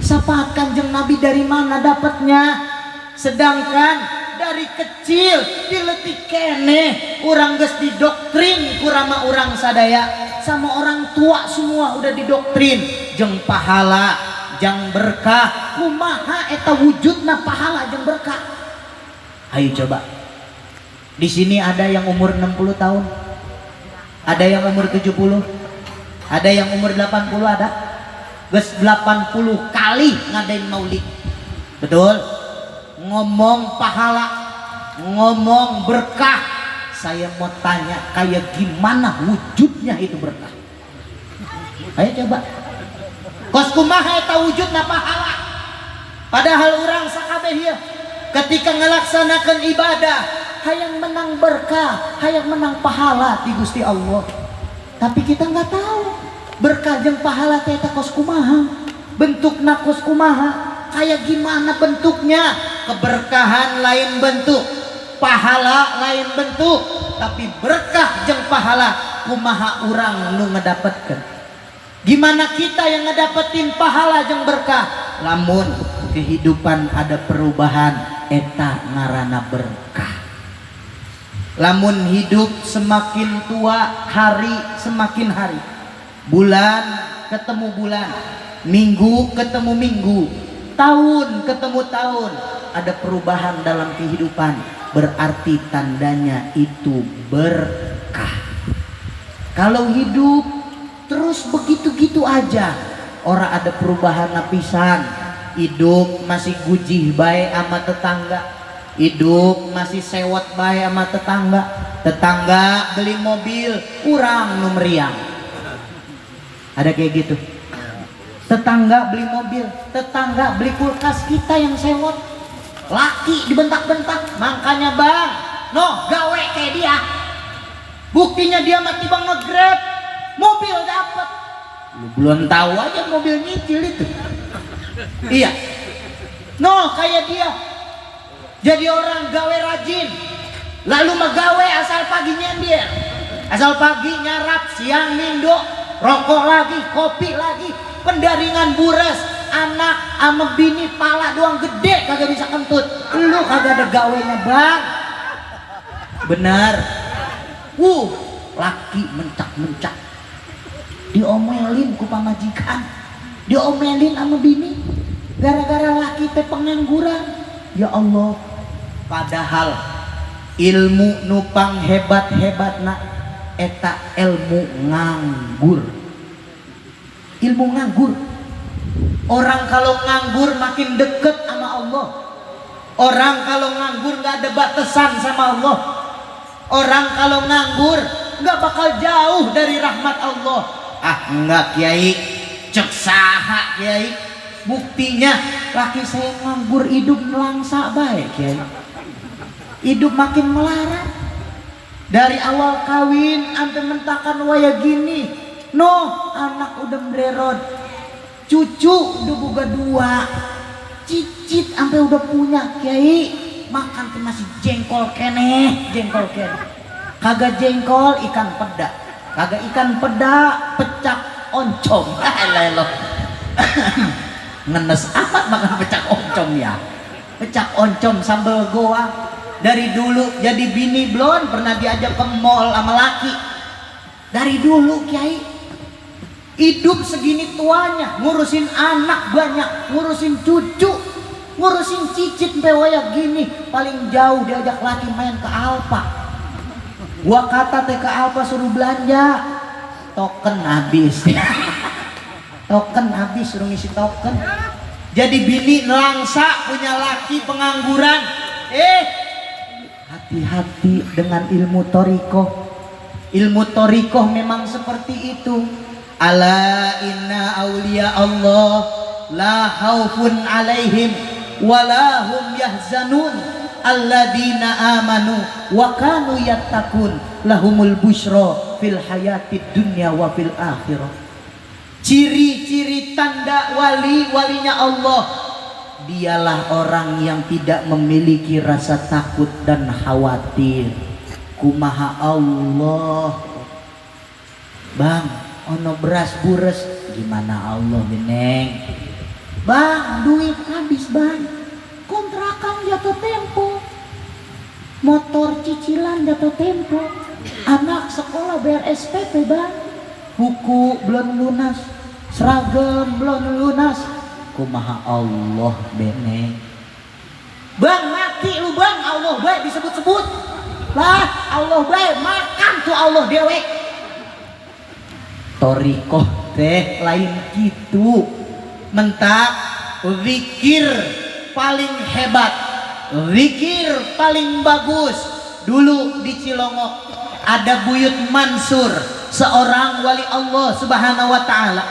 Syafaat Kanjeng Nabi dari mana dapatnya? Sedangkan dari kecil diletik kene urang geus didoktrin kurama urang sadaya, sama orang tua semua udah didoktrin jeung pahala jang berkah. Kumaha eta wujudna pahala jeung berkah? Ayo coba. Di sini ada yang umur 60 tahun, ada yang umur 70, ada yang umur 80, ada geus 80 kali ngadain maulid. Betul? Ngomong pahala, ngomong berkah. Saya mau tanya, kayak gimana wujudnya itu berkah? Ayo coba. Kos kumaha eta wujudna pahala? Padahal orang sakabeh ieu ketika ngelaksanakan ibadah hayang menang berkah, hayang menang pahala di Gusti Allah. Tapi kita nggak tahu berkah jeung pahala teh eta kos kumaha, bentukna kos kumaha, kayak gimana bentuknya. Keberkahan lain bentuk, pahala lain bentuk, tapi berkah jeung pahala kumaha urang nu ngedapatkeun. Gimana kita yang ngedapetin pahala jeung berkah? Lamun kehidupan ada perubahan, eta ngaranna berkah. Lamun hidup semakin tua, hari semakin hari, bulan ketemu bulan, minggu ketemu minggu, tahun ketemu tahun, ada perubahan dalam kehidupan, berarti tandanya itu berkah. Kalau hidup terus begitu-gitu aja, orang ada perubahan lapisan, hidup masih gujih bae sama tetangga, hidup masih sewot bae sama tetangga, tetangga beli mobil, kurang nu meriang. Ada kayak gitu. Tetangga beli mobil, tetangga beli kulkas, kita yang sewot. Laki dibentak-bentak, makanya bang, no gawe kayak dia. Buktinya dia mati bang nge-grab, mobil dapat. Lu belum tahu aja mobil nyicil itu. Iya. No kayak dia. Jadi orang gawe rajin, lalu megawe asal pagi nyender, asal pagi nyarap, siang mindo, rokok lagi, kopi lagi, pendaringan buras, anak ama bini pala doang gede kagak bisa kentut. Lu kagak ada gawenya bang. Benar. Laki mencak-mencak, diomelin ku pamajikan, diomelin sama bini gara-gara laki teh pengangguran. Ya Allah, padahal ilmu nupang hebat-hebatna eta ilmu nganggur. Ilmu nganggur. Orang kalau nganggur makin deket sama Allah. Orang kalau nganggur gak ada batasan sama Allah. Orang kalau nganggur gak bakal jauh dari rahmat Allah. Ah enggak kiai, cek saha kiai. Buktinya laki saya nganggur hidup melangsa baik kiai. Hidup makin melarat. Dari awal kawin sampai mentakan waya gini, no anak udah mererot, cucu udah boga 2, cicit sampai udah punya kiai. Makan tuh masih jengkol kene, jengkol kene. Kagak jengkol ikan peda, kagak ikan peda pecak oncom. Lelo. Ngenes amat makan pecak oncom ya. Pecak oncom sambal goa. Dari dulu jadi bini belum pernah diajak ke mall sama laki. Dari dulu Kiai hidup segini tuanya, ngurusin anak banyak, ngurusin cucu, ngurusin cicit pewaya gini, paling jauh diajak laki main ke Alfa. Gua kata teh ke Alfa suruh belanja, token habis. Token habis, suruh ngisi token. Jadi bini nelangsa punya laki pengangguran. Hati-hati dengan ilmu torikoh. Ilmu torikoh memang seperti itu. Ala inna awliya Allah la khaufun alaihim wala hum yahzanun alladzina amanu wa kanu yattaqun lahumul busyra fil hayatid dunya wa fil akhirah. Ciri-ciri tanda walinya Allah, dialah orang yang tidak memiliki rasa takut dan khawatir. Kumaha Allah. Bang, ono beras bures, gimana Allah Beneng? Bang, duit habis bang, kontrakan jatuh tempo, motor cicilan jatuh tempo, anak sekolah bayar SPP bang, buku belum lunas, seragam belum lunas. Kumaha Allah Beneng? Bang, mati lu bang, Allah baik disebut-sebut lah, Allah baik makan tuh Allah dewek. Torikoh teh lain gitu. Mentak zikir paling hebat, zikir paling bagus. Dulu di Cilongok ada Buyut Mansur, seorang wali Allah Subhanahu wa taala.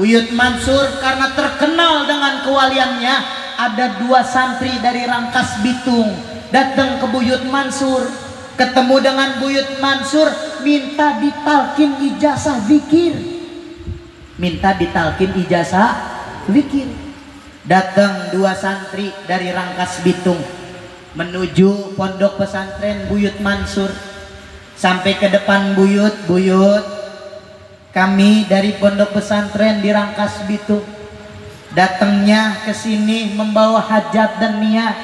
Buyut Mansur karena terkenal dengan kewaliannya, ada 2 santri dari Rangkas Bitung datang ke Buyut Mansur, ketemu dengan Buyut Mansur, minta ditalkin ijazah zikir. Minta ditalkin ijazah zikir. Datang 2 santri dari Rangkas Bitung menuju pondok pesantren Buyut Mansur. Sampai ke depan Buyut, kami dari pondok pesantren di Rangkas Bitung datangnya ke sini membawa hajat dan niat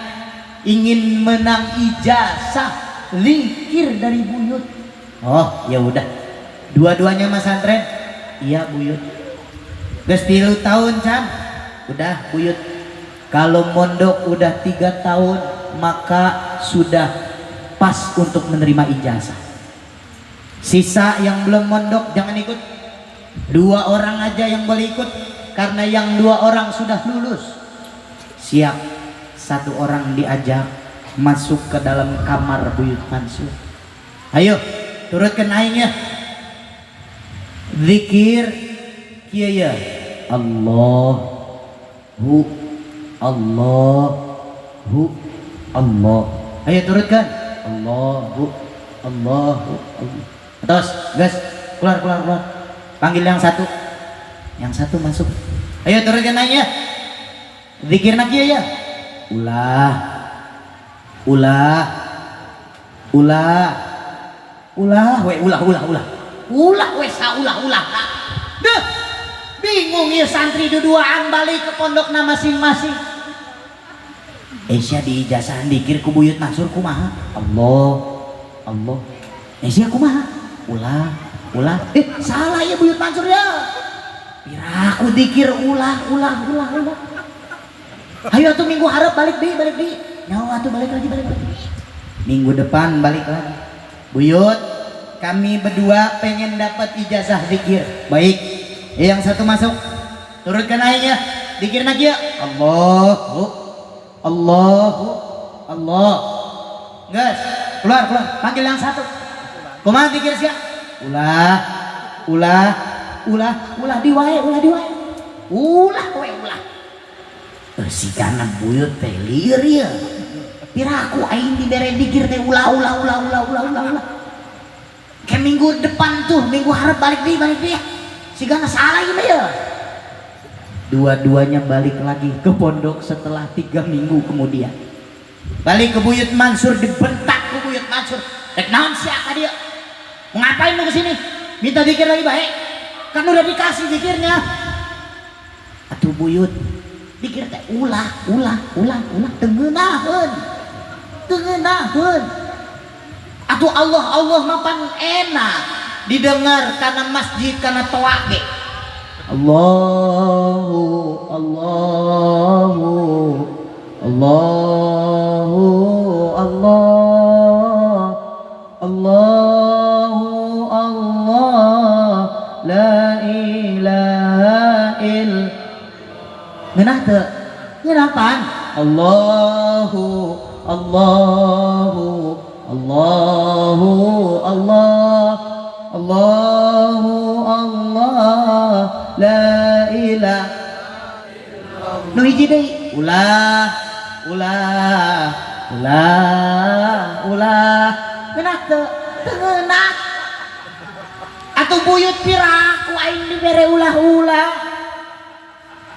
ingin menang ijazah zikir dari Buyut. Oh ya udah, dua-duanya mas santren. Iya Buyut, geus 3 tahun Can. Udah Buyut, kalau mondok udah 3 tahun maka sudah pas untuk menerima ijazah. Sisa yang belum mondok jangan ikut. 2 orang aja yang boleh ikut, karena yang 2 orang sudah lulus. Siap, 1 orang diajak masuk ke dalam kamar Buyut Mansur. Ayo turutkan aingnya. Zikir kieu ya. Allahu Allah. Ayo turutkan. Allahu. Terus, gas, keluar. Panggil yang 1. Yang 1 masuk. Ayo turutkan aingnya. Zikirna kieu ya. Ulah deh, bingung ya santri duduaan balik ke pondokna masing-masing. Esya di ijazah dikir ku Buyut Mansur kumaha? Allah. Esya kumaha? Ulah. Salah ya Buyut Mansur ya. Piraku dikir ulah. Ayo tuh minggu harap balik di. Nyawa tuh balik lagi. Minggu depan balik lagi. Buyut, kami berdua pengen dapat ijazah zikir. Baik. Yang 1 masuk. Turutkan aingnya. Zikir lagi ya. Allah. Gas. Keluar. Panggil yang 1. Kumaha zikir sia? Ulah diwae. Ulah. Si kana Buyut teh lieur ya. Piraku aing dibere dikir teh ulah. Kayak minggu depan tuh, minggu harap balik di. Si kana salah ieu ya. Dua-duanya balik lagi ke pondok setelah 3 minggu kemudian. Balik ke Buyut Mansur, dibentak ke Buyut Mansur. Rek naon siapa dia? Ngapain lu kesini? Minta dikir lagi baik. Kan udah dikasih dikirnya. atuh buyut dikir teh ulah tengenaheun atuh Allah mapan enak didengar karena masjid karena toa ge Allahu Allah la ilaha il ngeunah teu ngeunah pan Allahu Allah la ilaha nu hiji deui ulah ngeunah teu ngeunah atuh buyut piraku aing dibere ulah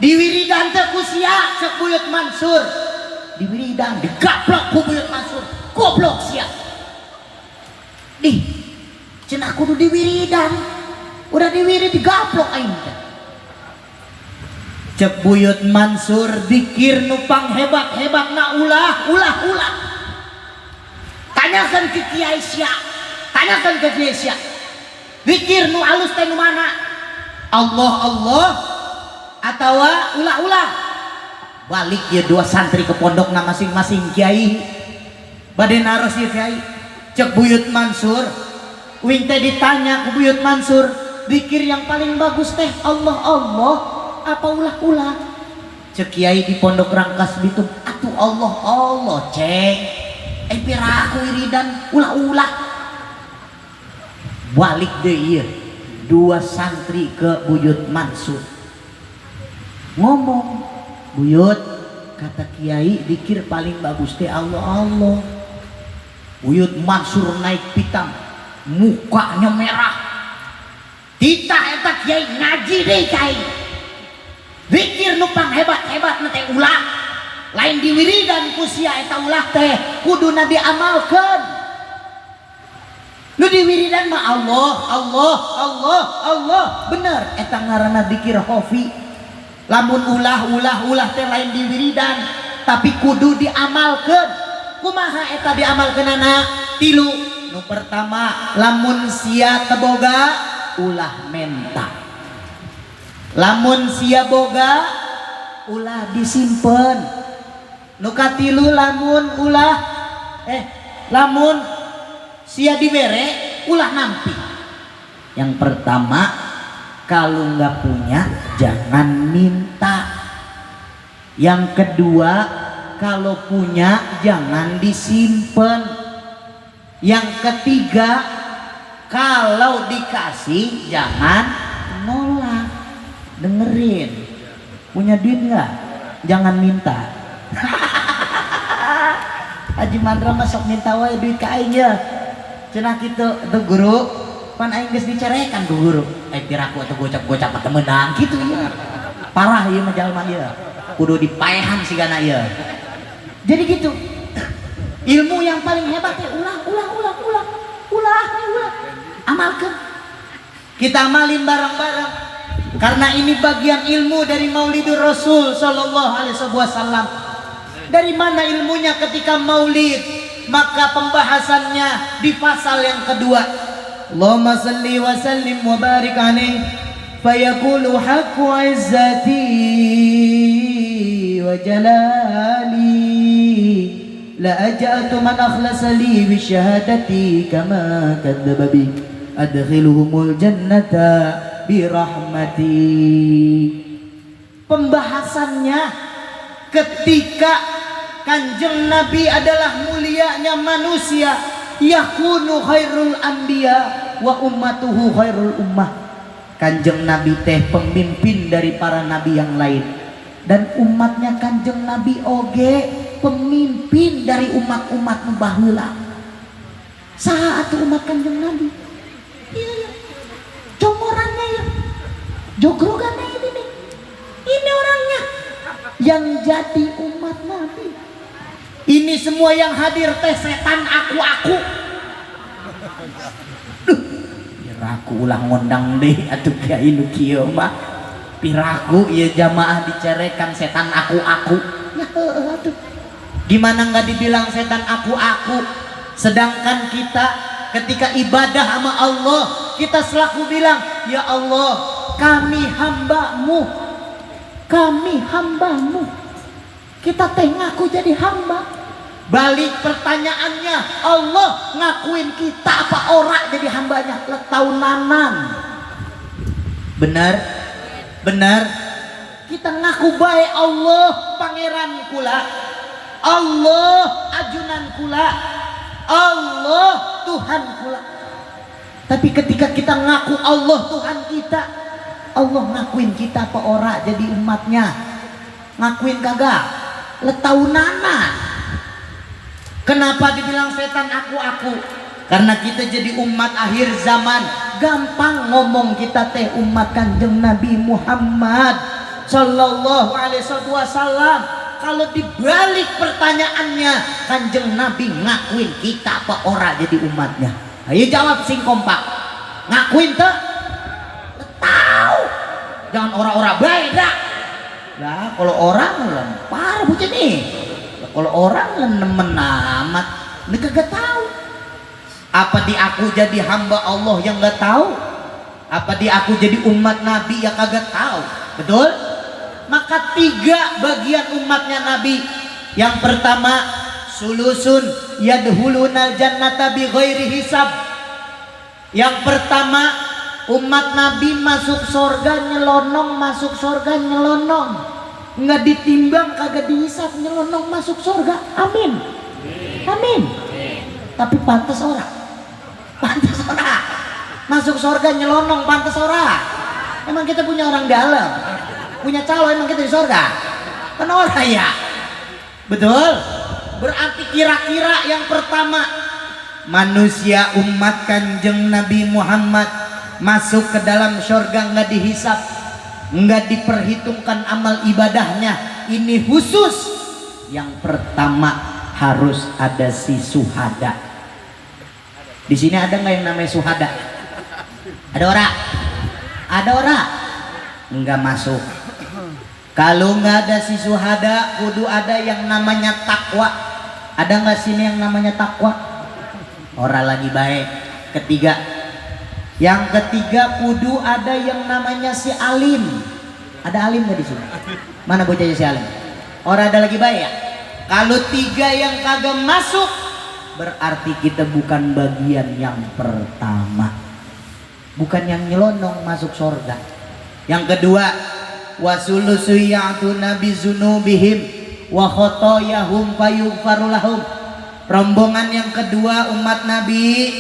diwiridan teh ku sia cek buyut Mansur diwiridan digaplok ku buyut Mansur goblok sia cenah kudu diwiridan udah diwirid digaplok aing teh cek buyut Mansur dikir nupang hebat na ulah tanyakan ke kiai sia dikir nu alus teh nu mana Allah atau ulah balik ya dua santri ke pondokna masing-masing kiai bade naros ieu kiai cek buyut Mansur uing teh ditanya ku buyut Mansur zikir yang paling bagus teh Allah apa ulah cek kiai di pondok Rangkas Bitung atuh Allah cek piraku wiridan ulah balik deui ieu dua santri ke buyut Mansur ngomong buyut kata kiai dikir paling bagus teh Allah buyut Mansur naik pitam mukanya merah titah eta kiai ngaji deh kiai dikir nupang hebat teh ulah lain diwiridan ku sia eta ulah teh kuduna diamalkeun nu diwiridan mah Allah bener eta ngaranna dikir hofi lamun ulah teh lain diwiridan tapi kudu diamalkeun kumaha eta diamalkeunana tilu nu pertama lamun sia teboga ulah menta lamun sia boga ulah disimpen nu katilu lamun sia dibere ulah nampi yang pertama kalau nggak punya jangan minta yang kedua kalau punya jangan disimpan yang ketiga kalau dikasih jangan nolak dengerin punya duit nggak jangan minta Haji Mandra masuk minta wae duit ka aing ya cenah kitu tuh guru pan aing geus dicerekan ku guru piraku atuh gocap-gocap teh meunang kitu ieu parah ieu mah jalma ieu kudu dipaehan sigana ieu jadi gitu ilmu yang paling hebat teh ulah amalkeun kita amalin bareng-bareng karena ini bagian ilmu dari Maulidur Rasul sallallahu alaihi wasallam. Dari mana ilmunya ketika maulid? Maka pembahasannya di pasal yang kedua. Allahumma salli wa sallim wa barik alaihi fayaqulu haqqu izzati wa jalali la aja'tu man akhlasa li bi syahadati kama kadzdzaba bi adkhiluhumul jannata bi rahmati. Pembahasannya ketika Kanjeng Nabi adalah mulianya manusia, yakunu khairul anbiya wa ummatuhu khairul ummah. Kanjeng Nabi teh pemimpin dari para nabi yang lain, dan umatnya Kanjeng Nabi oge pemimpin dari umat-umat nu baheula. Saha atuh umat Kanjeng Nabi? Iya, comorannya ya, jogrogannya ini orangnya yang jadi umat Nabi. Ini semua yang hadir teh setan aku. Duh, aku ulah ngondang deh atuh kiai nu kieu mah. piraku ya jamaah dicerekan setan aku ya aduh. Gimana nggak dibilang setan aku sedangkan kita ketika ibadah sama Allah kita selaku bilang ya Allah kami hambamu kita ngaku jadi hamba. Balik pertanyaannya Allah ngakuin kita apa ora jadi hambanya letaunanan. Benar kita ngaku baik Allah pangeran kula Allah ajunan kula Allah Tuhan kula, tapi ketika kita ngaku Allah Tuhan kita Allah ngakuin kita apa ora jadi umatnya ngakuin kagak letaunanan. Kenapa dibilang setan aku? Karena kita jadi umat akhir zaman gampang ngomong kita teh umat Kanjeng Nabi Muhammad Sallallahu Alaihi Wasallam. Kalau dibalik pertanyaannya Kanjeng Nabi ngakuin kita apa ora jadi umatnya? Ayo jawab sing kompak. Ngakuin tuh? Tahu. Jangan ora-ora baik dah. Nah kalau orang parah bucin nih. Kalau orang nemen amat, mereka gak tahu. Apa di aku jadi hamba Allah yang gak tahu? Apa di aku jadi umat Nabi yang kagak tahu? Betul? Maka 3 bagian umatnya Nabi. Yang pertama, sulusun yadhulunal jannata bi ghairi hisab. Yang pertama, umat Nabi masuk surga nyelonong, masuk surga nyelonong. Nggak ditimbang kagak dihisap nyelonong masuk surga. Amin. Tapi pantas ora masuk surga nyelonong pantas ora. Emang kita punya orang dalam punya calon emang kita di surga kan ora ya. Betul. Berarti kira-kira yang pertama manusia umat Kanjeng Nabi Muhammad masuk ke dalam surga nggak dihisap, nggak diperhitungkan amal ibadahnya. Ini khusus yang pertama harus ada si suhada. Di sini ada nggak yang namanya suhada? Ada ora? Nggak masuk. Kalau nggak ada si suhada kudu ada yang namanya takwa. Ada nggak sini yang namanya takwa? Ora lagi baik. Yang ketiga kudu ada yang namanya si alim. Ada alim nggak di sini? Mana bocahnya si alim? Orang ada lagi baik ya? Kalau 3 yang kagak masuk berarti kita bukan bagian yang pertama, bukan yang nyelonong masuk surga. Yang kedua wasulusu ya'tuna bizunubihim wa khotoyahum fayughfaru lahum. Rombongan yang kedua umat Nabi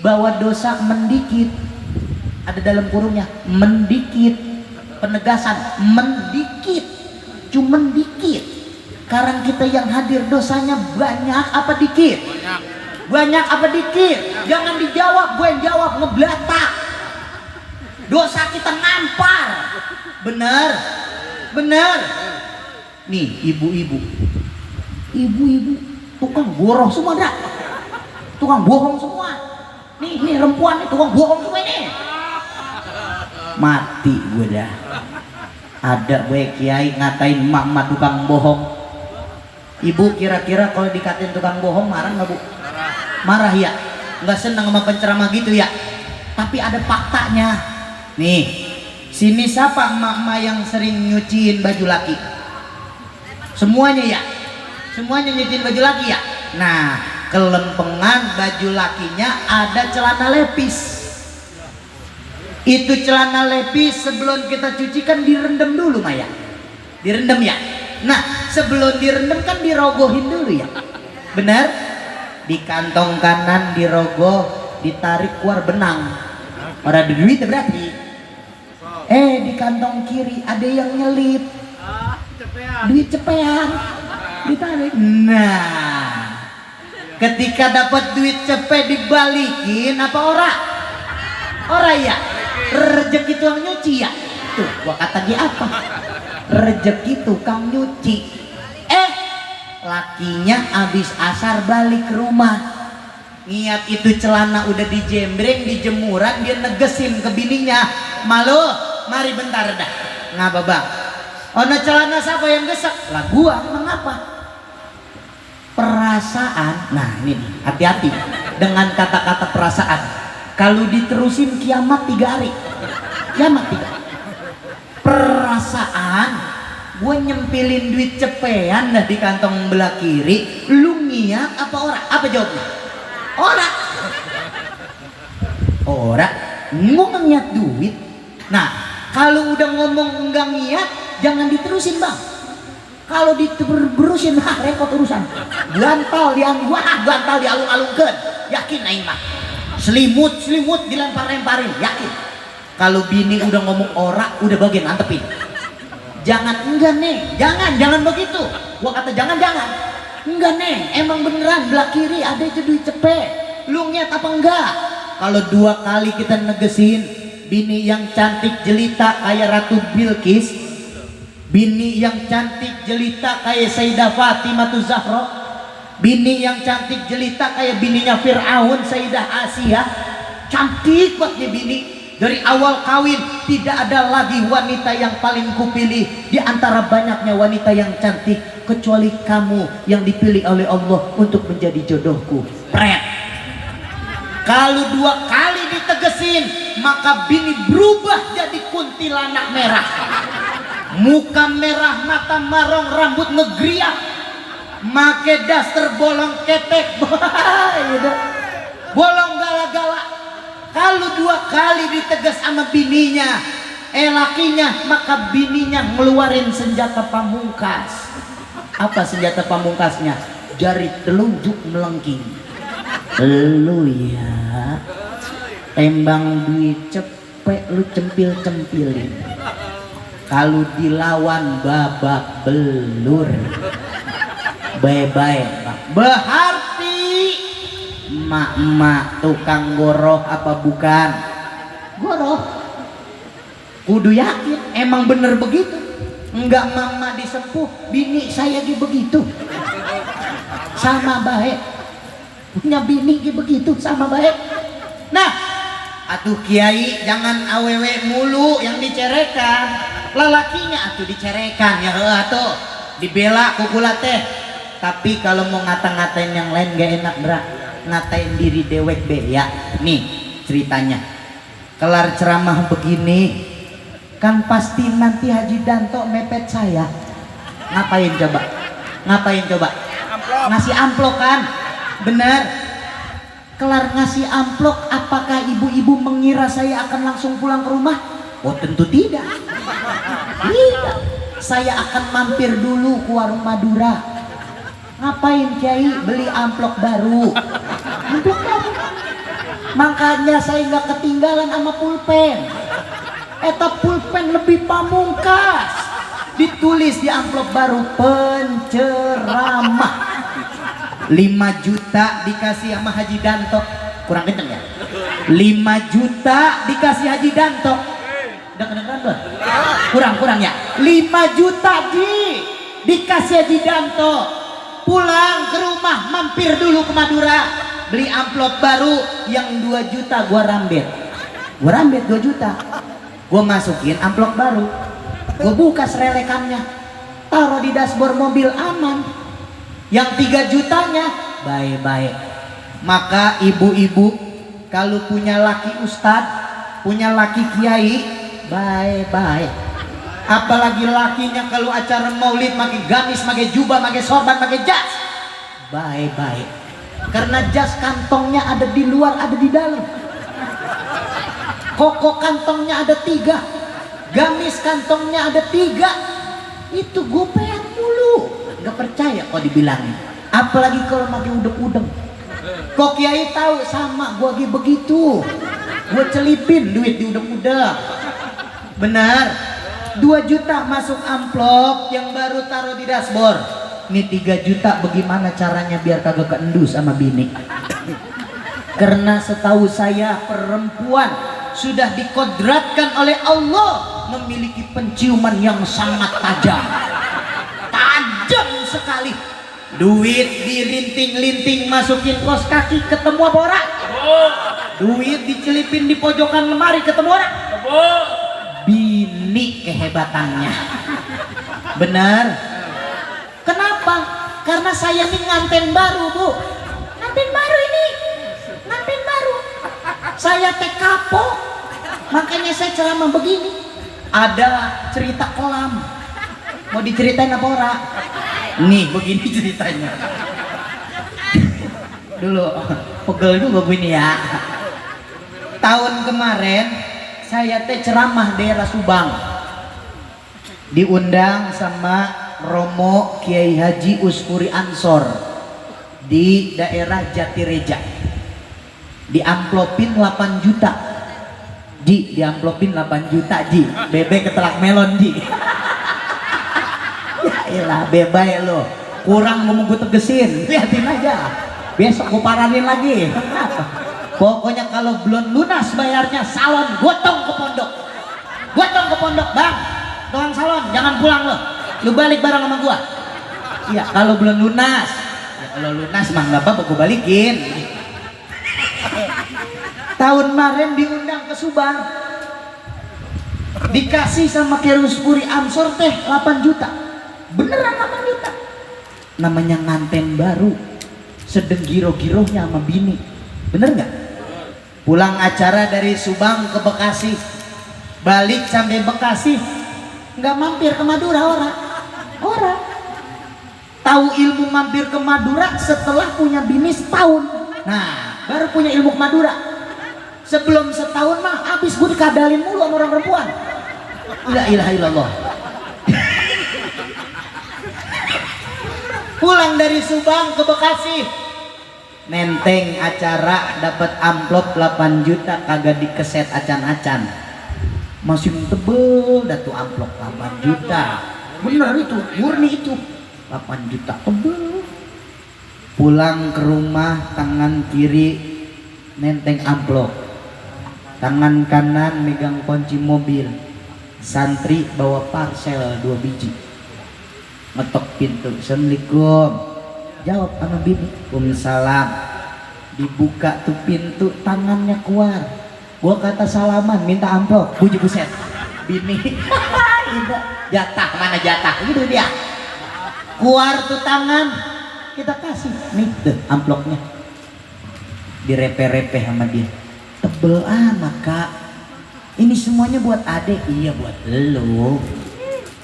bawa dosa mendikit, ada dalam kurungnya mendikit, penegasan mendikit, cuman dikit. Sekarang kita yang hadir dosanya banyak apa dikit? Banyak apa dikit? Jangan dijawab, gue yang jawab, ngeblatak. Dosa kita ngampar. Bener. Nih ibu-ibu tukang goroh semua dah, tukang bohong semua. Nih perempuan nih tukang bohong semua ini. Mati gue dah. Ada gue kiai ngatain emak tukang bohong. Ibu kira-kira kalau dikatain tukang bohong marah nggak bu? Marah ya. Nggak senang sama penceramah gitu ya. Tapi ada faktanya. Nih, sini siapa emak-emak yang sering nyuciin baju laki? Semuanya ya. Semuanya nyuciin baju laki ya. Nah, kelempengan baju lakinya ada celana lepis. Itu celana lepis sebelum kita cuci kan direndam dulu Maya. Direndam ya. Nah sebelum direndam kan dirogohin dulu ya. Benar? Di kantong kanan dirogoh, ditarik keluar benang. Orang ada duit berarti. Di kantong kiri ada yang nyelip. Duit cepean. Ditarik. Nah ketika dapat duit cepet dibalikin apa ora? Ora ya. Rezeki tukang nyuci ya. Tuh gua kata dia apa? Rezeki tukang nyuci. Lakinya abis asar balik ke rumah, niat itu celana udah dijembreng, dijemuran, dia negesin ke bininya, malu mari bentar dah ngapa bang? Ono celana siapa yang gesek? Lah gua, mengapa? Perasaan, nah ini nih, hati-hati dengan kata-kata perasaan. Kalau diterusin kiamat 3 hari, kiamat 3. Perasaan, gue nyempilin duit cepean dah di kantong belah kiri, lu niat apa ora? Apa jawabnya? Ora. Ora, mau niat duit. Nah, kalau udah ngomong enggak niat, jangan diterusin bang. Kalau diterusin, repot urusan. Gantal dialung-alungkan, yakin aing mah. Selimut dilempar-lemparin, yakin. Kalau bini udah ngomong ora, udah bagian antepin. Jangan enggak neng, jangan begitu. Gua kata jangan. Enggak neng, emang beneran belah kiri ada aja duit cepet. Lu niat apa enggak? Kalau 2 kali kita negesin, bini yang cantik jelita kayak Ratu Bilqis, bini yang cantik jelita kayak Sayyidah Fatimah Zahra, bini yang cantik jelita kayak bininya Fir'aun Sayyidah Asia, cantik banget bini. Dari awal kawin tidak ada lagi wanita yang paling kupilih di antara banyaknya wanita yang cantik kecuali kamu yang dipilih oleh Allah untuk menjadi jodohku. Pret. Kalau 2 kali ditegesin, maka bini berubah jadi kuntilanak merah. Muka merah, mata marong, rambut ngegriak, make daster bolong ketek, bolong gala-gala. Kalau 2 kali ditegas sama bininya, lakinya, maka bininya ngeluarin senjata pamungkas. Apa senjata pamungkasnya? Jari telunjuk melengking. Lu ya, tembang duit cepet lu cempil-cempilin. Kalau dilawan babak belur, bye-bye. Berarti mak tukang goroh apa bukan? Goroh. Kudu yakin emang bener begitu. Enggak mama disempuh, bini saya gitu begitu. Sama baik. Punya bini gitu begitu sama baik. Nah, atuh kiai jangan awewe mulu yang dicerekan. Lelakinya atuh dicerekan ya atuh. Dibela kukula teh. Tapi kalau mau ngata-ngatain yang lain gak enak berat. Ngatain diri dewek be ya. Nih ceritanya. Kelar ceramah begini, kan pasti nanti Haji Danto mepet saya. Ngapain coba? Ngasih amplop kan? Bener. Kelar ngasih amplop, apakah ibu-ibu mengira saya akan langsung pulang ke rumah? Oh tentu tidak. Tidak. Saya akan mampir dulu ke warung Madura. Ngapain Kiai? Beli amplop baru. Amplop baru. Makanya saya nggak ketinggalan sama pulpen. Eta pulpen lebih pamungkas. Ditulis di amplop baru, penceramah. 5 juta dikasih sama Haji Danto. Kurang kenceng ya? 5 juta dikasih Haji Danto. Udah kedengeran belum? Kurang ya? 5 juta dikasih Haji Danto. Pulang ke rumah, mampir dulu ke Madura, beli amplop baru yang 2 juta gua rambet 2 juta. Gua masukin amplop baru, gua buka serelekannya, taruh di dashboard mobil, aman. Yang 3 jutanya baik-baik. Maka ibu-ibu kalau punya laki ustadz, punya laki kiai, baik-baik. Apalagi lakinya kalau acara maulid pakai gamis, pakai jubah, pakai sorban, pakai jas, baik-baik. Karena jas kantongnya ada di luar, ada di dalam. Koko kantongnya ada 3, gamis kantongnya ada 3. Itu gopean mulu. Gak percaya kok dibilangin. Apalagi kalau pakai udeng-udeng. Kok kiai tahu sama gua lagi begitu. Gua celipin duit di udeng-udeng. Benar. 2 juta masuk amplop yang baru taruh di dashboard. Ini 3 juta bagaimana caranya biar kagak keendus sama bini. Karena setahu saya perempuan sudah dikodratkan oleh Allah memiliki penciuman yang sangat tajam sekali. Duit dilinting-linting masukin kos kaki, ketemu apa orang? Duit dicelipin di pojokan lemari, ketemu orang? Bini bini kehebatannya. Bener. Kenapa? Karena saya ini nganten baru, Bu. Nganten baru ini. Nganten baru. Saya teh kapok. Makanya saya ceramah begini. Ada cerita kelam. Mau diceritain apa ora? Nih, begini ceritanya. Dulu pegel juga begini ya. Tahun kemarin saya teh ceramah daerah Subang. Diundang sama Romo Kiai Haji Uspuri Ansor di daerah Jatireja. Diamplopin 8 juta. Diamplopin 8 juta, Ji. Bebek ketelak melon, Ji. Ya elah, bebek lo. Kurang ngomong gue tegesin. Lihatin aja. Besok gue paranin lagi. Pokoknya kalau belum lunas bayarnya salon gotong ke pondok. Gotong ke pondok, Bang. Tukang salon, jangan pulang lo. Lu balik bareng sama gua. Iya, kalau belum lunas. Ya kalau lunas mah enggak apa-apa gua balikin. Tahun kemarin diundang ke Subang. Dikasih sama Kerus Puri Ansor teh 8 juta. Beneran 8 juta. Namanya nganten baru. Sedeng giro-girohnya sama bini. Bener nggak? Pulang acara dari Subang ke Bekasi, balik sampai Bekasi, nggak mampir ke Madura orang. Tahu ilmu mampir ke Madura setelah punya bini setahun. Nah, baru punya ilmu ke Madura. Sebelum setahun mah habis gue dikadalin mulu sama orang perempuan. La ilaha illallah. Pulang dari Subang ke Bekasi, nenteng acara dapat amplop 8 juta kagak dikeset acan-acan. Masih tebel dah tuh amplop 8 juta. Bener itu, murni itu. 8 juta tebel. Pulang ke rumah, tangan kiri nenteng amplop. Tangan kanan megang kunci mobil. Santri bawa parcel 2 biji. Ngetok pintu. Assalamualaikum. Jawab sama bini. Waalaikumsalam. Dibuka tuh pintu, tangannya keluar. Gua kata salaman, minta amplop. Buji buset. Bini. Jatah, mana jatah? Gitu dia. Keluar tuh tangan, kita kasih. Nih tuh amplopnya. Direpe-repe sama dia. Tebel amat, Kak. Ini semuanya buat adek. Iya, buat lo.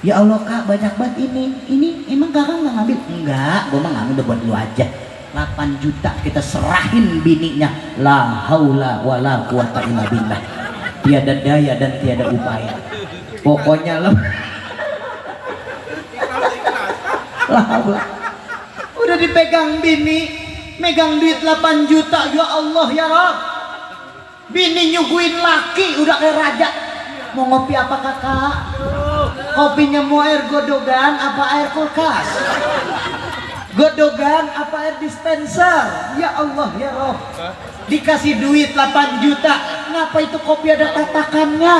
Ya Allah, Kak, banyak banget ini emang kakak nggak ngambil? Enggak, gue mah ngambil udah buat lu aja. 8 juta kita serahin bininya. La haula wala quwata illa billah. Tiada daya dan tiada upaya. Pokoknya lo lah, udah dipegang bini, megang duit 8 juta. Ya Allah ya Rabb. Bini nyuguhin laki udah kayak raja. Mau ngopi apa kakak? Kopinya mau air godogan apa air kulkas? Godogan apa air dispenser? Ya Allah ya Rob. Dikasih duit 8 juta. Kenapa itu kopi ada tatakannya?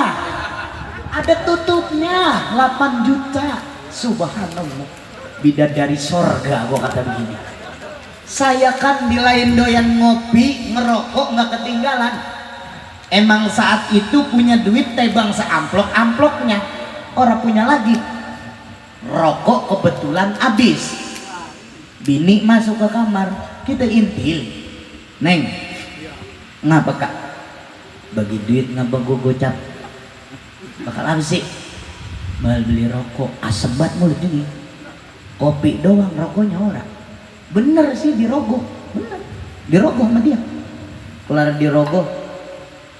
Ada tutupnya. 8 juta. Subhanallah. Bidadari sorga gua kata begini. Saya kan di lain doyan ngopi, ngerokok nggak ketinggalan. Emang saat itu punya duit tebang seamplok-amploknya. Orang punya lagi. Rokok kebetulan habis. Bini masuk ke kamar, kita intil. Neng, ngapa Kak? Bagi duit ngapa gue gocap? Bakal apa sih? Mal beli rokok, asebat mulut ini. Kopi doang, rokoknya orang. Bener sih dirogoh, bener. Dirogoh sama dia. Kelar dirogoh,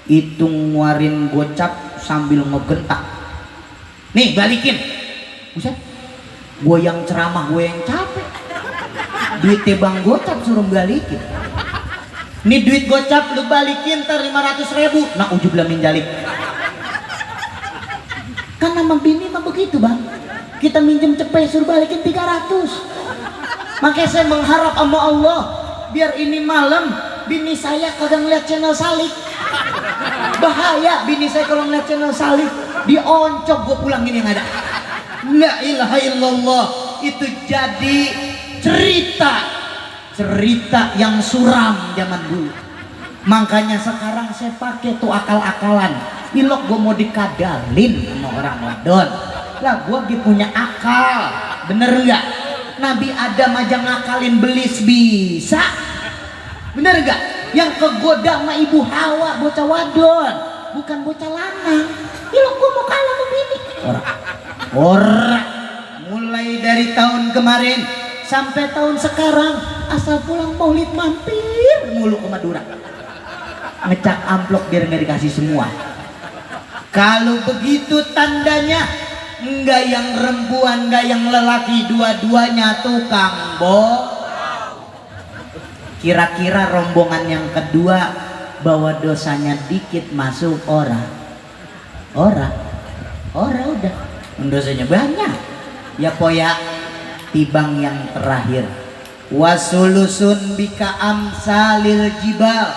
itu nguarin gocap sambil ngegentak. Nih balikin. Buset, gue yang ceramah, gue yang capek. Duitnya bang gocap suruh balikin. Nih duit gocap lu balikin ntar 500.000. Nah ujub min jalik. Kan sama bini mah begitu bang. Kita minjem cepet suruh balikin 300. Makanya saya mengharap sama Allah biar ini malam bini saya kagak ngeliat channel Salik. Bahaya bini saya kalau ngeliat channel Salik, dioncok gue pulangin yang ada. La ilaha illallah. Itu jadi cerita yang suram zaman dulu. Makanya sekarang saya pakai tuh akal-akalan. Ilok gue mau dikadalin sama orang wadon lah, gue punya akal, bener nggak? Nabi Adam aja ngakalin belis bisa, bener nggak? Yang kegoda sama ibu Hawa bocah wadon, bukan bocah lanang. Ilok gue mau kalah sama bini. Orang mulai dari tahun kemarin sampai tahun sekarang asal pulang maulid mampir mulu ke Madura, ngecak amplop biar nggak dikasih semua. Kalau begitu tandanya enggak yang rembuan, enggak yang lelaki, dua-duanya tukang Kira-kira rombongan yang kedua bawa dosanya dikit masuk orang udah dosanya banyak ya poya. Tibang yang terakhir wasulusun bika amsalil jibal,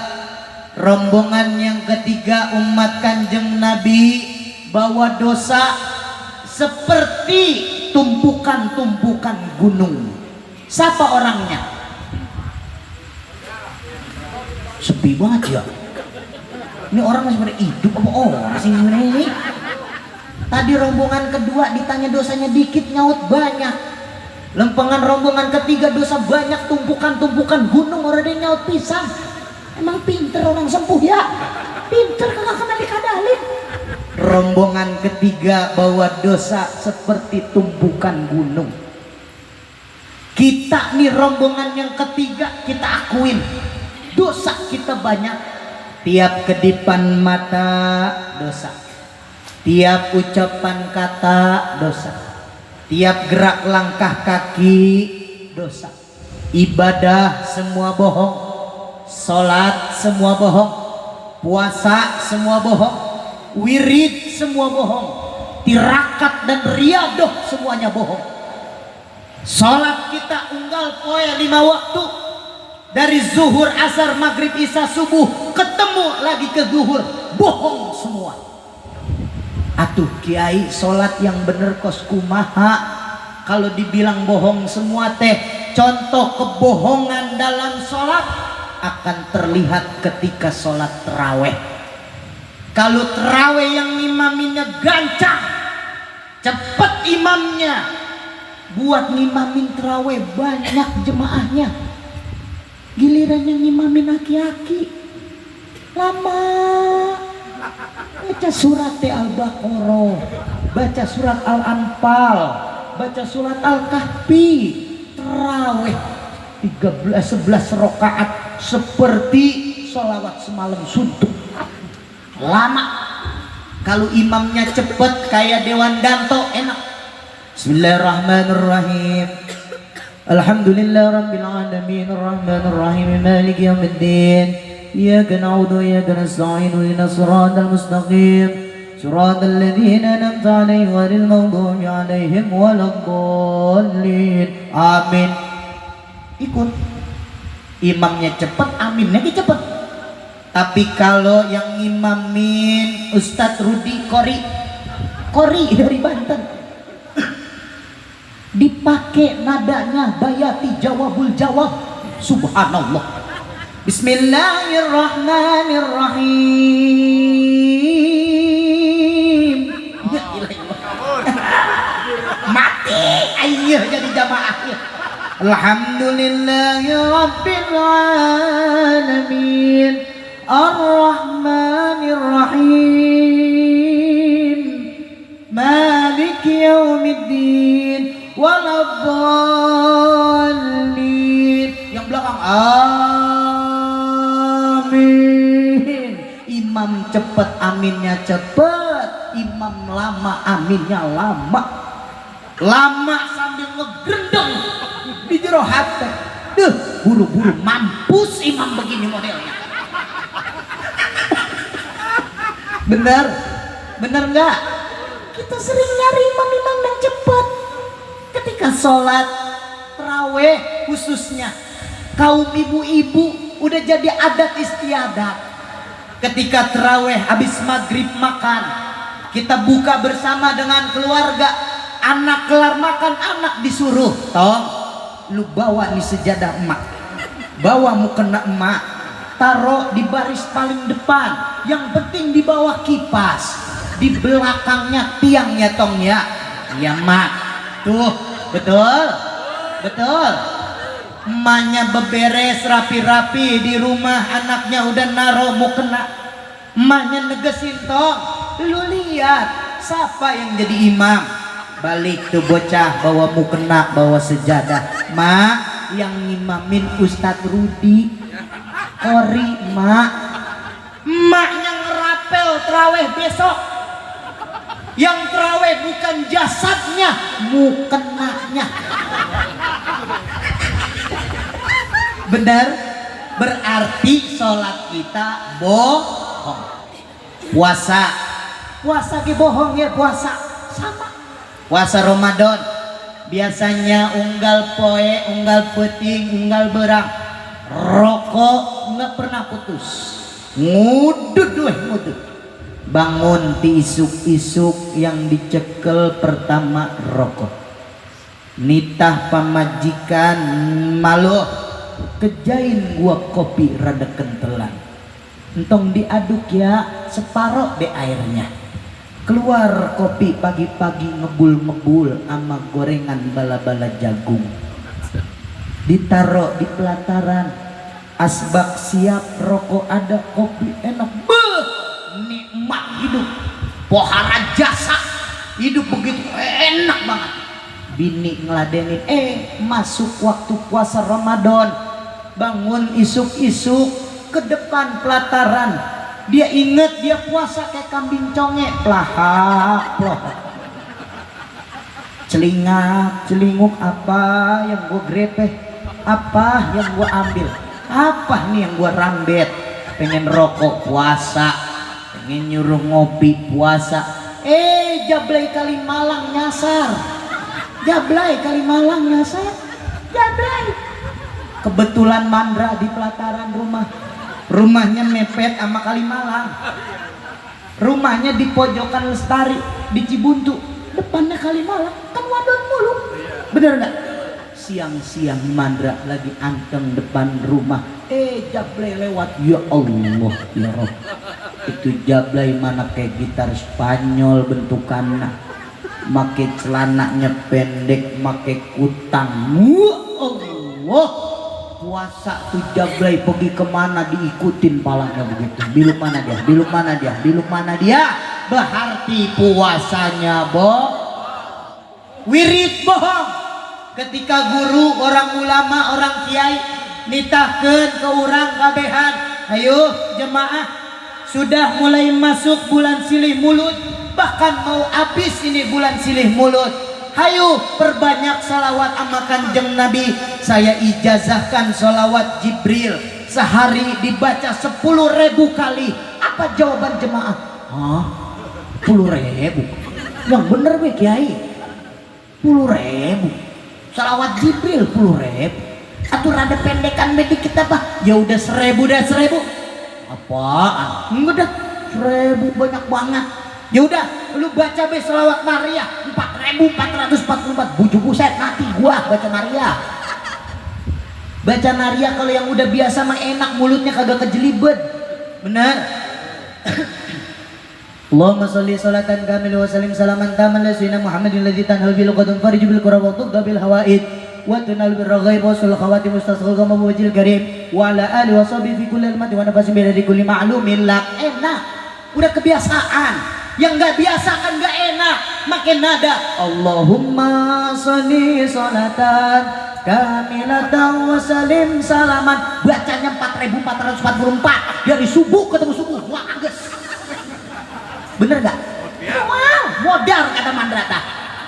rombongan yang ketiga umat Kanjeng Nabi bawa dosa seperti tumpukan-tumpukan gunung. Siapa orangnya? Sepi banget ya. Ini orang masih pada hidup apa orang sih ini? Tadi rombongan kedua ditanya dosanya dikit, nyaut banyak. Lempengan rombongan ketiga dosa banyak, tumpukan-tumpukan gunung, orang dia nyaut pisang. Emang pinter orang sempuh ya? Pinter kagak kena dikadalin. Rombongan ketiga bawa dosa seperti tumpukan gunung. Kita nih rombongan yang ketiga, kita akuin dosa kita banyak. Tiap kedipan mata dosa, tiap ucapan kata dosa, tiap gerak langkah kaki dosa. Ibadah semua bohong, sholat semua bohong, puasa semua bohong, wirid semua bohong, tirakat dan riadoh semuanya bohong. Sholat kita unggal poe 5 waktu, dari zuhur, asar, maghrib, isya, subuh, ketemu lagi ke zuhur, bohong semua. Atuh kiai, sholat yang bener kos kumaha kalau dibilang bohong semua teh? Contoh kebohongan dalam sholat akan terlihat ketika sholat terawih. Kalau terawih yang imaminnya gancang, cepet imamnya, buat ngimamin terawih banyak jemaahnya. Giliran yang ngimamin aki-aki lama, baca surat Al-Baqarah, baca surat Al-Anfal, baca surat Al-Kahfi, terawih 11 rakaat seperti sholawat semalam suntuk. Lama. Kalau imamnya cepet kayak Dewan Danto enak. Bismillahirrahmanirrahim. Alhamdulillah rabbil alamin arrahmanir rahim maliki yaumiddin. Iyyaka na'budu wa iyyaka nasta'in ihdinas siratal mustaqim siratal ladzina an'amta 'alaihim ghairil maghdubi 'alaihim waladdallin. Amin. Ikut. Imamnya cepet, aminnya cepet. Tapi kalau yang imamin Ustadz Rudi Kori dari Banten, dipakai nadanya Bayati Jawabul Jawab, subhanallah. Bismillahirrahmanirrahim. Mati ayo jadi jamaahnya. Alhamdulillahi rabbil alamin arrahmanirrahim maliki yaumiddin waladdallin. Yang belakang amin. Imam cepet aminnya cepet, imam lama aminnya lama. Lama sambil ngegendeng di jero hati. Buru-buru mampus imam begini modelnya. Bener nggak? Kita sering nyari imam-imam yang cepet. Ketika sholat terawih khususnya kaum ibu-ibu udah jadi adat istiadat. Ketika terawih habis maghrib makan, kita buka bersama dengan keluarga. Anak kelar makan, anak disuruh, tong lu bawa nih sejadah emak, bawa mukena emak, taruh di baris paling depan, yang penting di bawah kipas, di belakangnya tiangnya tong ya. Ya mak, tuh betul, betul. Emaknya beberes rapi-rapi di rumah, anaknya udah naruh mau kena, emaknya negesin tong, lu lihat siapa yang jadi imam. Balik tuh bocah bawa mukena, bawa sejadah. Mak, yang ngimamin Ustadz Rudi Kori, mak. Emaknya ngerapel terawih besok. Yang terawih bukan jasadnya, mukenanya. Benar? Berarti sholat kita bohong. Puasa ke bohong ya, puasa sama. Puasa Ramadan biasanya unggal poe, unggal peting, unggal berang, rokok nggak pernah putus, ngudut. Bangun ti isuk-isuk yang dicekel pertama rokok. Nitah pamajikan malu, kejain gua kopi rada kentelan, entong diaduk ya separoh be airnya. Keluar kopi pagi-pagi ngebul-ngebul sama gorengan bala-bala jagung. Ditaruh di pelataran, asbak siap, rokok ada, kopi enak. Beuh, nikmat hidup. Pohara jasa. Hidup begitu enak banget. Bini ngeladenin, masuk waktu puasa Ramadan. Bangun isuk-isuk ke depan pelataran. Dia inget dia puasa kayak kambing conge, plahak. Celinguk apa yang gua grepeh, apa yang gua ambil, apa nih yang gua rambet. Pengen rokok puasa, pengen nyuruh ngopi puasa. Jablay Kalimalang nyasar. Jablay Kalimalang nyasar. Jablay. Kebetulan mandra di pelataran rumah. Rumahnya mepet sama Kalimalang. Rumahnya di pojokan Lestari di Cibuntu, depannya Kalimalang, kan wadon mulu. Bener nggak? Siang-siang mandra lagi anteng depan rumah, Jablay lewat. Ya Allah ya Rob, itu Jablay mana kayak gitar Spanyol bentukannya, make celananya pendek, make kutang. Allah, puasa tuh Jablay pergi kemana diikutin palanya begitu. Biluk mana dia, berarti puasanya wirid bohong. Ketika guru, orang ulama, orang kiai nitahkeun ke urang kabehan, ayo jemaah, sudah mulai masuk bulan silih mulut, bahkan mau habis ini bulan silih mulut. Hayu perbanyak salawat sama kanjeng Nabi. Saya ijazahkan salawat Jibril sehari dibaca 10.000 kali. Apa jawaban jemaah? 10.000? Yang bener be kiai, 10.000 salawat Jibril 10.000. Atur ada pendekan be dikit apa? Ya udah 1.000 dah 1.000. Apaan? Enggak dah 1.000 banyak banget. Ya udah lu baca be selawat Maria 4.444. Bujuk buset mati gua baca Maria. Baca Maria kalau yang udah biasa mah enak, mulutnya kagak kejelibet. Benar. Allahumma sholli sholatan kamil wa sallim salaman taman ala sayyidina Muhammadin ladzi tanhal bil qadam farij bil qurab wa tuqda bil hawaid wa tunal bil raghaib wa sul khawatim mustasqal kama wajil karim wa ala alihi wa sahbihi fi kulli almati wa nafasin bi yadi kulli ma'lumin lak. Enak, udah kebiasaan. Yang nggak biasa kan nggak enak, makin nada. Allahumma sholli sholatan kamilatan wa salim salaman. Bacanya 4.444 dari subuh ketemu subuh. Wah, geus. Bener gak? Wow, modar kata Mandrata.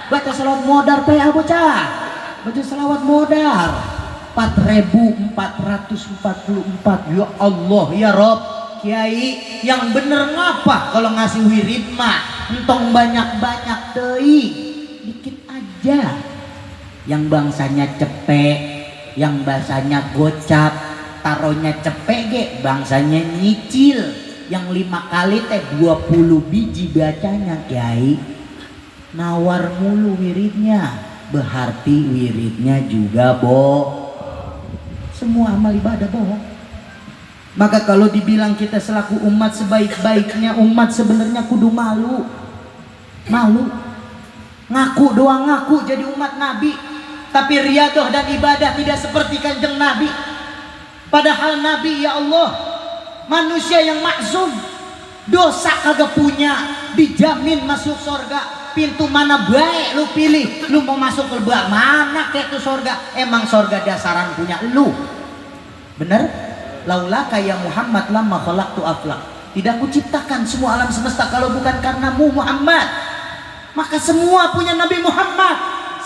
Baca selawat modar PA bocah. Baca selawat modar 4.444. Ya Allah ya Rob. Kiai yang bener ngapa kalau ngasih wirid mah entong banyak-banyak teuing, dikit aja. Yang bangsanya cepek, yang bahasanya gocap, taronya cepek ge, bangsanya nyicil. Yang 5 kali teh 20 biji bacanya kiai. Nawar mulu wiridnya, berarti wiridnya juga semua amal ibadah bohong. Maka kalau dibilang kita selaku umat sebaik-baiknya umat, sebenarnya kudu malu. Malu. Ngaku doang, ngaku jadi umat Nabi, tapi riadah dan ibadah tidak seperti Kanjeng Nabi. Padahal Nabi, ya Allah, manusia yang maksum, dosa kagak punya, dijamin masuk surga. Pintu mana baik lu pilih, lu mau masuk ke mana kayak tuh surga. Emang surga dasaran punya lu, bener? Laulaka ya Muhammad lama khalaqtu aflaq. Tidak kuciptakan semua alam semesta kalau bukan karenamu Muhammad. Maka semua punya Nabi Muhammad.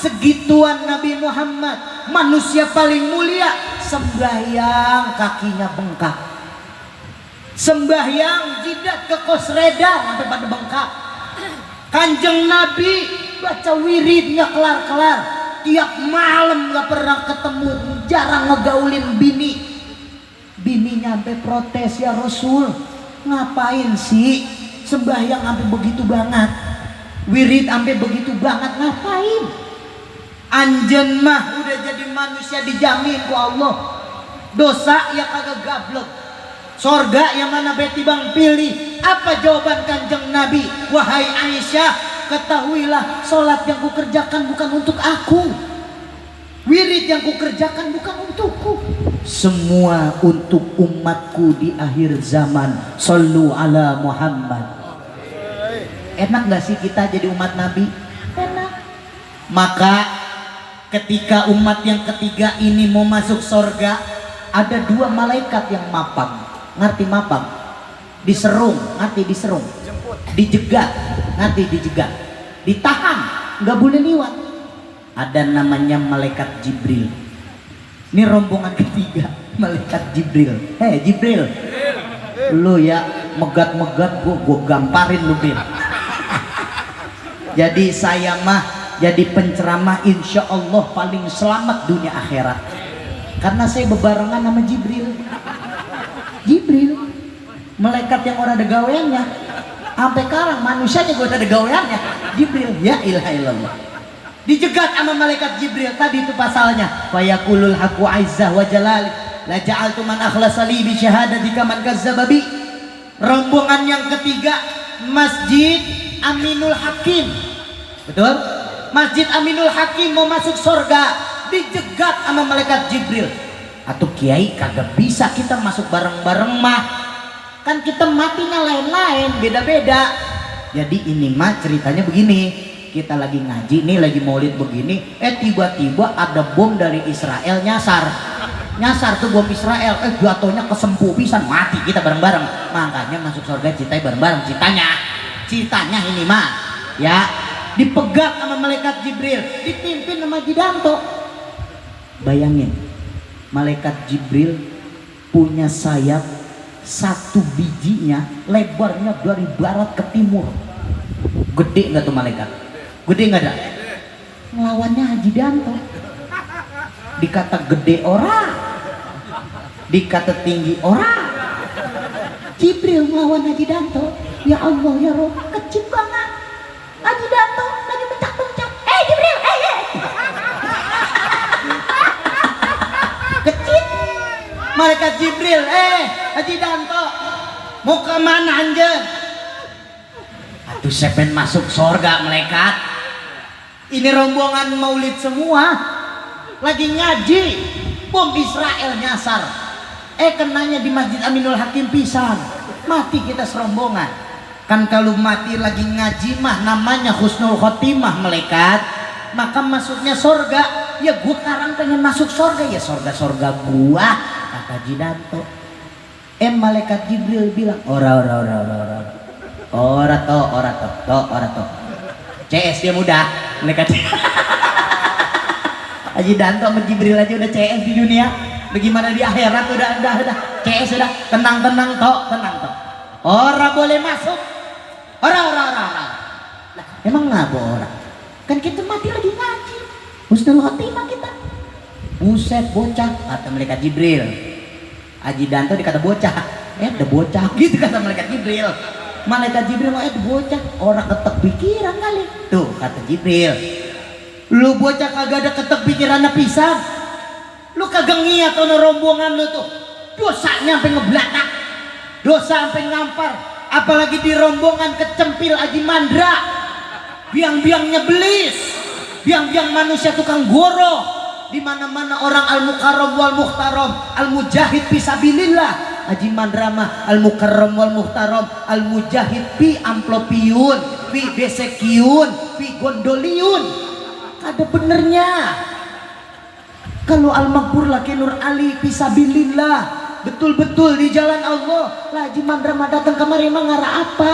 Segituan Nabi Muhammad, manusia paling mulia, sembahyang kakinya bengkak, sembahyang jidat ke kosredan sampai pada bengkak. Kanjeng Nabi baca wiridnya kelar-kelar, tiap malam gak pernah ketemu, jarang ngegaulin bini. Bininya sampai protes, ya Rasul, ngapain sih sembahyang sampai begitu banget, wirid sampai begitu banget, ngapain? Anjen mah udah jadi manusia dijamin ku Allah, dosa ya kagak gablek, sorga yang mana beti bang pilih. Apa jawaban Kanjeng Nabi? Wahai Aisyah, ketahuilah sholat yang kukerjakan bukan untuk aku, wirid yang kukerjakan bukan untukku, semua untuk umatku di akhir zaman. Shollu ala Muhammad. Enak gak sih kita jadi umat Nabi? Enak. Maka ketika umat yang ketiga ini mau masuk surga, ada dua malaikat yang mapang. Ngerti mapang? Diserung, ngerti diserung? Dijegat, ngerti dijegat? Ditahan, nggak boleh liwat. Ada namanya malaikat Jibril. Ini rombongan ketiga, malaikat Jibril. Hei Jibril, lu ya megat-megat gua gamparin lu Bil. Jadi saya mah jadi penceramah insya Allah paling selamat dunia akhirat, karena saya bebarengan sama Jibril. Jibril, malaikat yang orang ada gaweannya, sampai sekarang manusianya gue ada gaweannya. Jibril, ya ilaha illallah, dijegat sama malaikat Jibril. Tadi itu pasalnya, fayakulul haqqu aizzah wa jalal la ja'altu man akhlasa li bi syahadatika man kazzaba bi. Rombongan yang ketiga, Masjid Aminul Hakim. Betul? Masjid Aminul Hakim mau masuk surga, dijegat sama malaikat Jibril. Atau kiai, kagak bisa kita masuk bareng-bareng mah, kan kita matinya lain-lain, beda-beda. Jadi ini mah ceritanya begini, kita lagi ngaji nih, lagi maulid begini, tiba-tiba ada bom dari Israel nyasar tuh bom Israel, jatuhnya kesempu pisan, mati kita bareng-bareng. Makanya masuk surga ceritanya bareng-bareng, ceritanya ini mah ya, dipegang sama malaikat Jibril, dipimpin sama Jidanto. Bayangin, malaikat Jibril punya sayap satu bijinya, lebarnya dari barat ke timur. Gede nggak tuh malaikat? Gede nggak ada? Ngelawannya Haji Danto. Dikata gede orang, dikata tinggi orang. Jibril melawan Haji Danto. Ya Allah ya Rob, kecil banget. Haji Danto lagi bencak-bencak. Jibril, kecil. Malaikat Jibril, Haji Danto, mau ke mana anjir? Aduh, saya pengen masuk surga malaikat. Ini rombongan maulid semua, lagi ngaji, bom Israel nyasar. Kenanya di Masjid Aminul Hakim pisan, mati kita serombongan. Kan kalau mati lagi ngaji mah namanya husnul khotimah malaikat. Maka masuknya surga. Ya gua sekarang pengen masuk surga, ya surga gua, kata Jidanto. Malaikat Jibril bilang, ora to. CS dia mudah, malaikat. Haji Danto sama Jibril aja udah CS di dunia, bagaimana di akhirat udah CS udah tenang to. Ora boleh masuk. Ora. Lah, emang ngapa ora? Kan kita mati lagi ngaji. Husnul khotimah kita. Buset bocah, kata malaikat Jibril. Haji Danto dikata bocah. Ada bocah gitu kata malaikat Jibril. Malaikat Jibril mau bocah, orang ketek pikiran kali. Tuh kata Jibril, lu bocah kagak ada ketek pikirannya pisan. Lu kagak ngiat ono rombongan lu tuh. dosanya sampai ngeblatak, dosa sampai ngampar, apalagi di rombongan kecempil Haji Mandra, biang-biangnya belis, biang-biang manusia tukang goro, di mana-mana orang al-mukarram wal muhtaram, al-mujahid fisabilillah. Haji Mandra mah al-mukarram wal muhtaram, al-mujahid fi amplopiun, fi besekiun, fi gondoliun. Ada benernya. Kalau al-maghfur laki Nur Ali fisabilillah, betul-betul di jalan Allah. Lah Haji Mandra mah datang kemari emang ngara apa?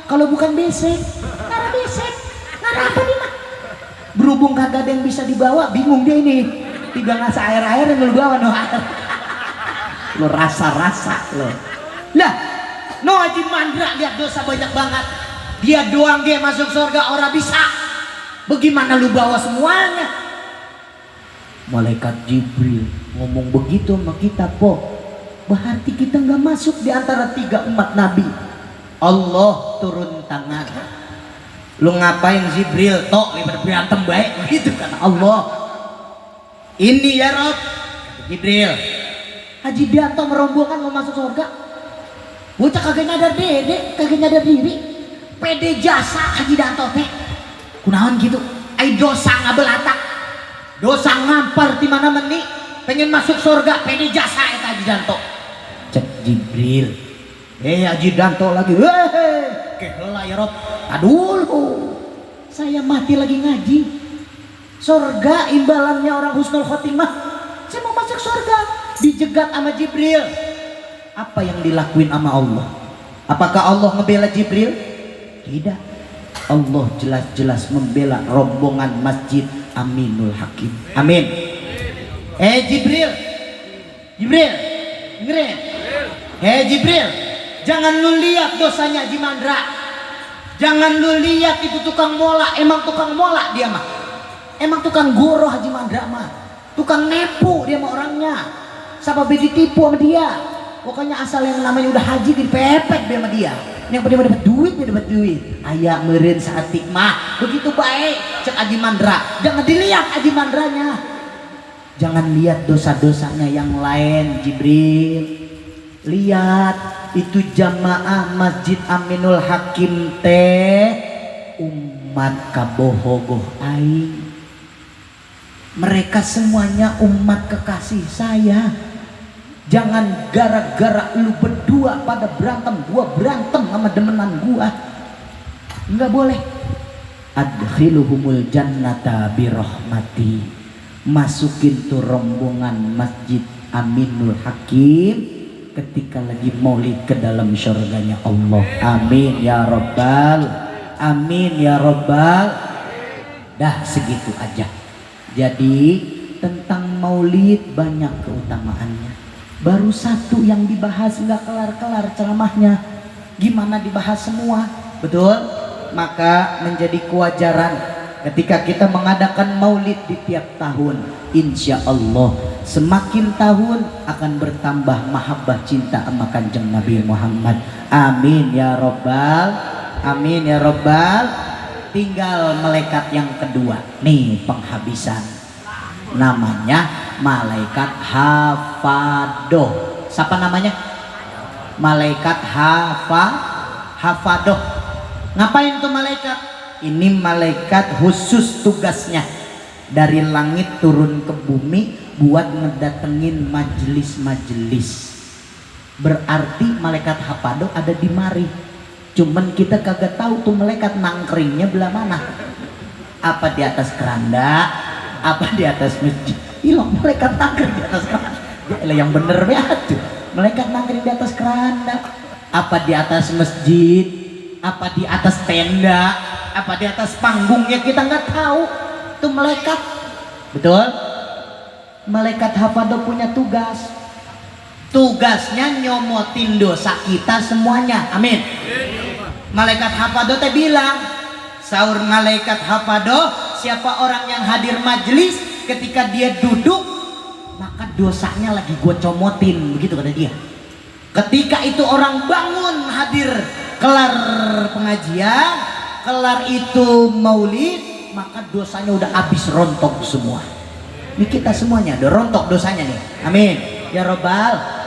Kalau bukan besek, ngara besek, ngara apa nih mah? Berhubung kagak ada yang bisa dibawa, bingung dia ini. Tiga ngasa air-air yang lu bawa no air. Lo rasa-rasa lo. Lah, no Haji Mandra lihat dosa banyak banget. Dia doang dia masuk surga orang bisa. Bagaimana lu bawa semuanya? Malaikat Jibril ngomong begitu sama kita, po. Berarti kita nggak masuk di antara tiga umat Nabi. Allah turun tangan. Lu ngapain Jibril? Tok libat berantem baik gitu kan Allah. Ini ya Rob, Jibril. Haji Danto merombongan mau masuk surga. Bocah kagak nyadar dede, kagak nyadar diri. Pede jasa Haji Danto teh. Kunaon gitu? Ai dosa ngabelatak. Dosa ngampar di mana meni, pengen masuk surga pede jasa eta Haji Danto. Cek Jibril. Haji Danto lagi. Kehela ya Rob. Aduh, saya mati lagi ngaji. Surga imbalannya orang husnul khotimah. Saya mau masuk surga, dijegat sama Jibril. Apa yang dilakuin sama Allah? Apakah Allah ngebela Jibril? Tidak. Allah jelas-jelas membela rombongan Masjid Aminul Hakim. Amin. Jibril, Jibril, dengerin. Jibril, jangan lu lihat dosanya Haji Mandra. Jangan lu lihat itu tukang mola, emang tukang mola dia mah. Emang tukang goro Haji Mandra mah. Tukang nepu dia mah orangnya. Siapa ditipu sama dia. Pokoknya asal yang namanya udah haji dipepet dia sama dia. Yang penting dapat duit dia dapat duit. Aya meureun saatik mah begitu baik cek Haji Mandra. Jangan dilihat Haji Mandranya. Jangan lihat dosa-dosanya yang lain Jibril. Lihat itu jamaah Masjid Aminul Hakim teh umat kabohogoh aing. Mereka semuanya umat kekasih saya. Jangan gara-gara lu berdua pada berantem, gua berantem sama demenan gua. Enggak boleh. Adkhiluhumul jannata birahmati. Masukin tuh rombongan Masjid Aminul Hakim ketika lagi maulid ke dalam surganya Allah. Amin ya Rabbal. Amin ya Rabbal. Dah segitu aja. Jadi tentang maulid banyak keutamaannya. Baru satu yang dibahas nggak kelar-kelar ceramahnya. Gimana dibahas semua? Betul? Maka menjadi kewajaran ketika kita mengadakan maulid di tiap tahun. Insya Allah semakin tahun akan bertambah mahabbah cinta sama kanjeng Nabi Muhammad. Amin ya Rabbal. Amin ya Rabbal. Tinggal malaikat yang kedua nih penghabisan, namanya malaikat hafadoh. Siapa namanya? Malaikat hafadoh. Ngapain tuh malaikat? Ini malaikat khusus tugasnya dari langit turun ke bumi buat ngedatengin majelis-majelis. Berarti malaikat hafadoh ada di mari. Cuman kita kagak tahu tuh malaikat nangkringnya belah mana. Apa di atas keranda, apa di atas masjid. Hilang malaikat nangkring di atas keranda. Ya yang bener banget tuh. Malaikat nangkring di atas keranda. Apa di atas masjid, apa di atas tenda, apa di atas panggungnya kita nggak tahu. Tuh malaikat. Betul? Malaikat hafadoh punya tugas. Tugasnya nyomotin dosa kita semuanya. Amin. Malaikat hafadoh teh bilang, sahur malaikat hafadoh, siapa orang yang hadir majelis ketika dia duduk maka dosanya lagi gue comotin, begitu kata dia. Ketika itu orang bangun hadir kelar pengajian, kelar itu maulid, maka dosanya udah habis rontok semua. Ini kita semuanya udah rontok dosanya nih. Amin ya Rabbal.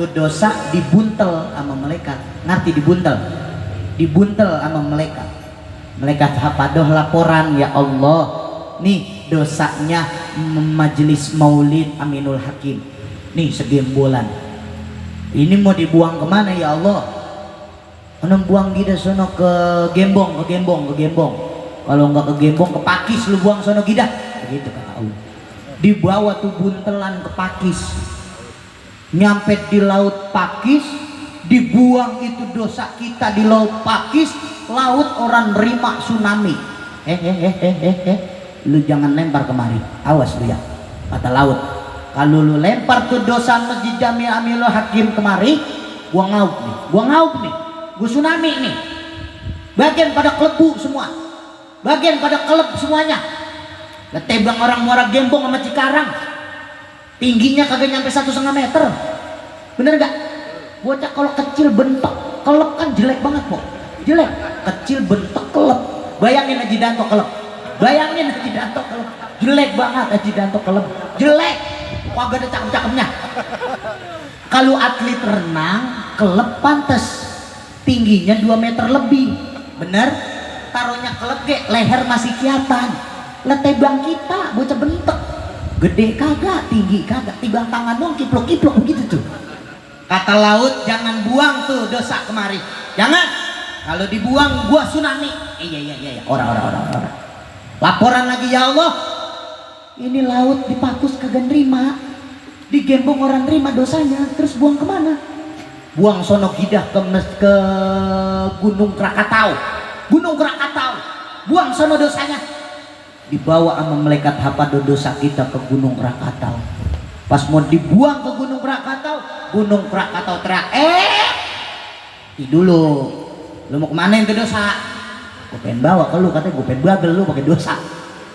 tuh dosa dibuntel sama malaikat. Ngerti dibuntel? Dibuntel sama malaikat. Malaikat hapadoh laporan, ya Allah, nih dosanya majelis maulid Aminul Hakim nih segembolan, ini mau dibuang kemana ya Allah? Mana buang gida sono ke Gembong, ke Gembong. Kalau nggak ke Gembong ke Pakis lu buang sono gida, begitu kata Allah. Dibawa tuh buntelan ke Pakis, nyampe di laut Pakis, dibuang itu dosa kita di laut Pakis. Laut orang nerima tsunami. Lu jangan lempar kemari, awas lu ya, kata laut. Kalau lu lempar tuh dosa Masjid Jami Aminul Hakim kemari, gua ngaup nih, gua tsunami nih. Bagian pada kelebu semua, bagian pada kelep semuanya. Tebang orang Muara Gembong sama Cikarang, tingginya kagak nyampe 1,5 meter. Bener gak? Bocah kalau kecil bentok kelep kan jelek banget kok, jelek. Kecil bentok kelep, bayangin Haji Danto kelep, bayangin Haji Danto kelep, jelek banget Haji Danto kelep, jelek, kagak ada cakep-cakepnya. Kalau atlet renang kelep pantes, tingginya 2 meter lebih, bener? Taruhnya kelep ge, leher masih kelihatan. Letebang kita bocah bentek, gede kagak, tinggi kagak, timbang tangan dong kiplok-kiplok begitu tuh. Kata laut, jangan buang tuh dosa kemari, jangan. Kalau dibuang gua tsunami. Iya. Orang. Laporan lagi, ya Allah, ini laut di Pakus kagak nerima, di Gembong orang nerima dosanya, terus buang kemana? Buang sono gidah ke Gunung Krakatau. Buang sono dosanya. Dibawa sama malaikat hafado dosa kita ke Gunung Krakatau. Pas mau dibuang ke Gunung Krakatau teriak, dulu, lu mau kemana yang ke dosa? Gue pengen bawa ke lu, katanya gue pengen bagel lu pakai dosa.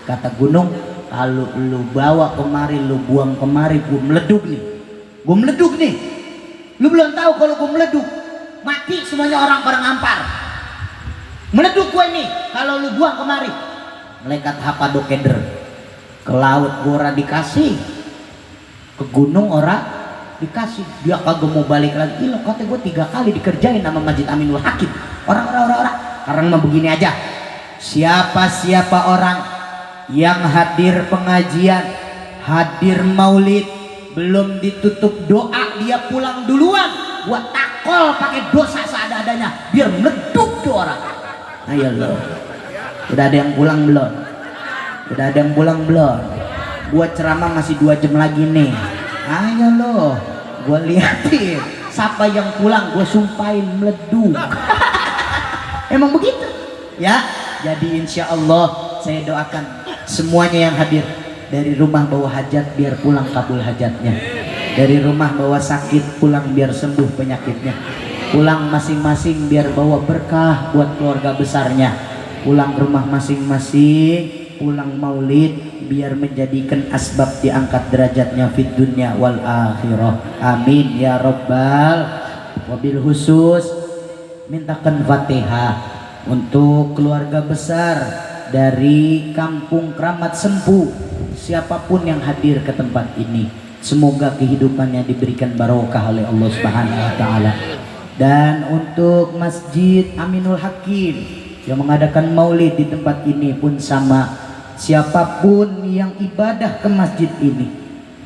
Kata gunung, kalau lu bawa kemari, lu buang kemari, gue meleduk nih. Lu belum tahu kalau gue meleduk, mati semuanya orang pada ngampar. Meleduk gue nih, kalau lu buang kemari. Malaikat hapado keder, ke laut gue ora dikasih, ke gunung ora dikasih. Dia kagak mau balik lagi. Lo kata gue 3 kali dikerjain sama Masjid Aminul Hakim. Orang. Sekarang mah begini aja, siapa orang yang hadir pengajian, hadir maulid, belum ditutup doa, dia pulang duluan, gua takol pakai dosa seadanya biar meleduk tuh orang. Ayo lo, udah ada yang pulang belum? Gua ceramah masih 2 jam lagi nih. Ayo lo, gua liatin siapa yang pulang, gua sumpahin meleduk. Emang begitu ya. Jadi insya Allah saya doakan semuanya yang hadir, dari rumah bawa hajat biar pulang kabul hajatnya, dari rumah bawa sakit pulang biar sembuh penyakitnya, pulang masing-masing biar bawa berkah buat keluarga besarnya, pulang rumah masing-masing, pulang maulid biar menjadikan asbab diangkat derajatnya fid dunya wal akhirah. Amin ya rabbal. Wabil khusus mintakan Fatihah untuk keluarga besar dari Kampung Kramat Sempu, siapapun yang hadir ke tempat ini, semoga kehidupannya diberikan barokah oleh Allah Subhanahu wa taala. Dan untuk Masjid Aminul Hakim yang mengadakan maulid di tempat ini pun sama, siapapun yang ibadah ke masjid ini,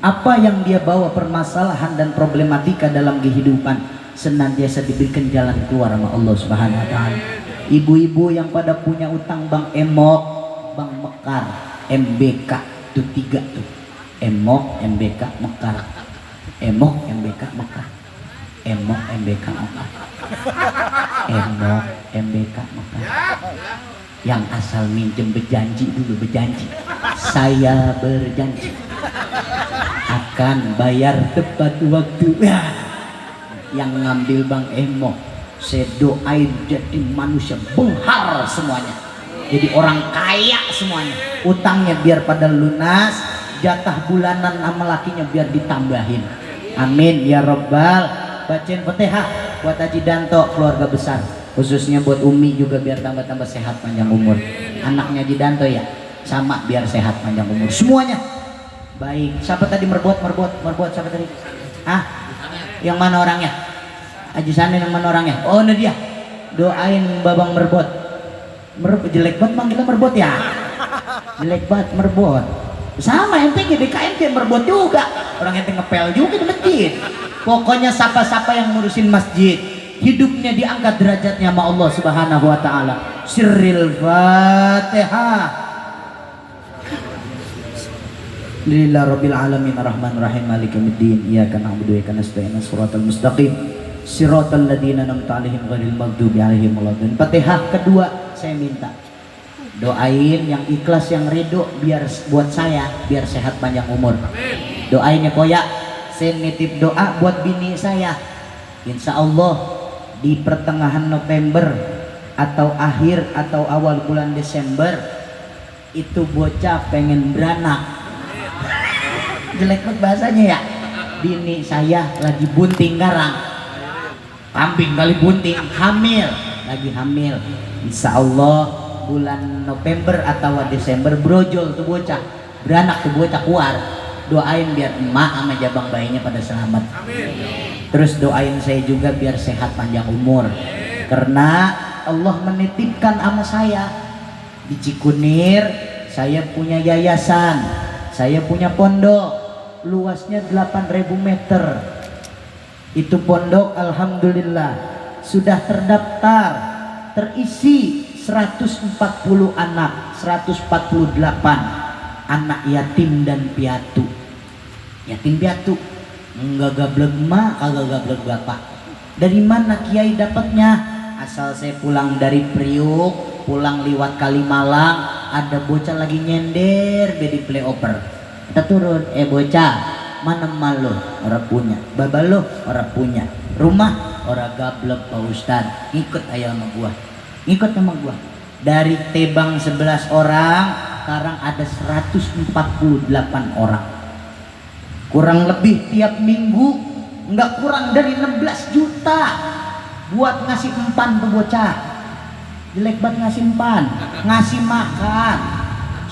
apa yang dia bawa permasalahan dan problematika dalam kehidupan, senantiasa diberikan jalan keluar sama Allah Subhanahu wa taala. Ibu-ibu yang pada punya utang Bang Emok, Bang Mekar, MBK tuh 3 tuh. Emok, MBK, Mekar. Emok, MBK, Mekar. Emok, MBK, Mekar. Emok, MBK, Mekar. Yang asal minjem berjanji dulu, saya berjanji akan bayar tepat waktu. Yang ngambil Bang Emok, saya doain jadi manusia benghar semuanya, jadi orang kaya semuanya, utangnya biar pada lunas, jatah bulanan sama lakinya biar ditambahin. Amin ya robbal. Bacain Fatihah buat Haji Danto, keluarga besar, khususnya buat Umi juga biar tambah-tambah sehat panjang umur. Anaknya Haji Danto ya sama, biar sehat panjang umur semuanya. Baik, siapa tadi merbuat siapa tadi? Yang mana orangnya? Haji Sanin yang mana orangnya? Oh, ini dia. Doain Babang Merbot. Jelek banget manggilnya Merbot ya. Jelek banget Merbot. Sama ente GDKN kayak Merbot juga. Orang ente ngepel juga di masjid. Pokoknya siapa-siapa yang ngurusin masjid, hidupnya diangkat derajatnya sama Allah Subhanahu wa taala. Sirril Fatihah. Alhamdulillah rabbil alamin arrahmanir rahim maliki yaumiddin iyyaka na'budu wa iyyaka nasta'in shiratal mustaqim siratal ladzina an'amta 'alaihim ghairil maghdubi 'alaihim waladdallin. Fatihah kedua saya minta doain yang ikhlas yang ridho biar buat saya biar sehat panjang umur. Doainnya koyak saya nitip doa buat bini saya. Insya Allah di pertengahan November atau akhir atau awal bulan Desember itu bocah pengen beranak. Jelek banget bahasanya ya. Bini saya lagi bunting garang, kambing kali bunting, hamil, lagi hamil. Insya Allah bulan November atau Desember brojol tuh bocah, beranak tuh bocah keluar. Doain biar emak sama jabang bayinya pada selamat. Terus doain saya juga biar sehat panjang umur. Karena Allah menitipkan sama saya di Cikunir, saya punya yayasan, saya punya pondok luasnya 8.000 meter. Itu pondok alhamdulillah sudah terdaftar, terisi 140 anak, 148 anak yatim dan piatu. Yatim piatu, enggak gablek emak, kagak gablek bapak. Dari mana kiai dapatnya? Asal saya pulang dari Priuk, pulang liwat Kalimalang, ada bocah lagi nyender di playover. Kita turun, bocah, mana emak lo? Orang punya. Baba lo? Orang punya. Rumah? Orang gablek Pak Ustad. Ikut ayo sama gua. Ikut sama gua. Dari Tebang 11 orang, sekarang ada 148 orang. Kurang lebih tiap minggu nggak kurang dari 16 juta buat ngasih empan ke bocah. Jelek banget ngasih empan, ngasih makan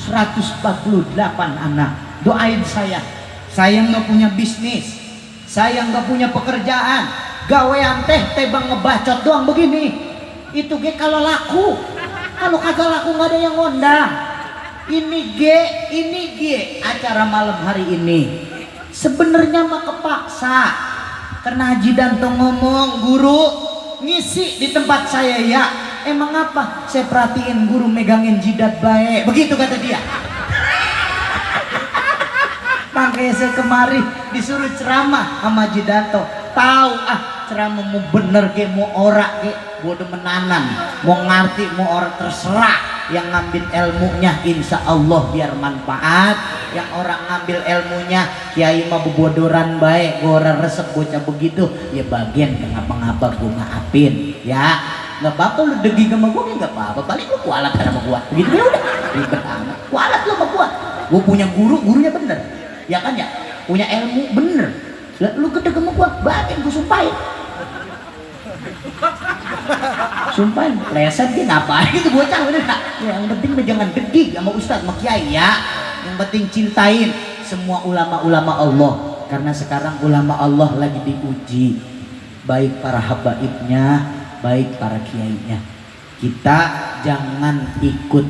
148 anak. Doain saya nggak punya bisnis, saya nggak punya pekerjaan, gawean tebang ngebacot doang begini. Itu ge kalau laku, kalau kagak laku nggak ada yang ngondang. Ini G acara malam hari ini sebenarnya mah kepaksa karena Haji Danto ngomong guru ngisi di tempat saya ya. Emang apa? Saya perhatiin guru megangin jidat baik, begitu kata dia. Makanya saya kemari disuruh ceramah sama Haji Danto. Tahu ceramah mau bener ke mau ora ke bodoh menanan, mau ngerti mau ora terserah. Yang ngambil ilmunya insya Allah biar manfaat, yang orang ngambil ilmunya kiai mah bebodoran baik, gora resep bocah begitu ya bagian ngapa-ngapa gue maafin ya. Nggak apa-apa lu degi sama gue nggak apa-apa, paling lu kualat sama gue begitu ya udah ribet amat. Kualat lu sama gue punya gurunya bener ya kan ya, punya ilmu bener. Lu gede sama gue bagian gue sumpahin. Sumpahin, leset dia ngapain itu bocah udah gak? Ya, yang penting jangan degi sama ustadz sama kiai ya. Yang penting cintain semua ulama-ulama Allah. Karena sekarang ulama Allah lagi diuji, baik para habaibnya, baik para kiainya. Kita jangan ikut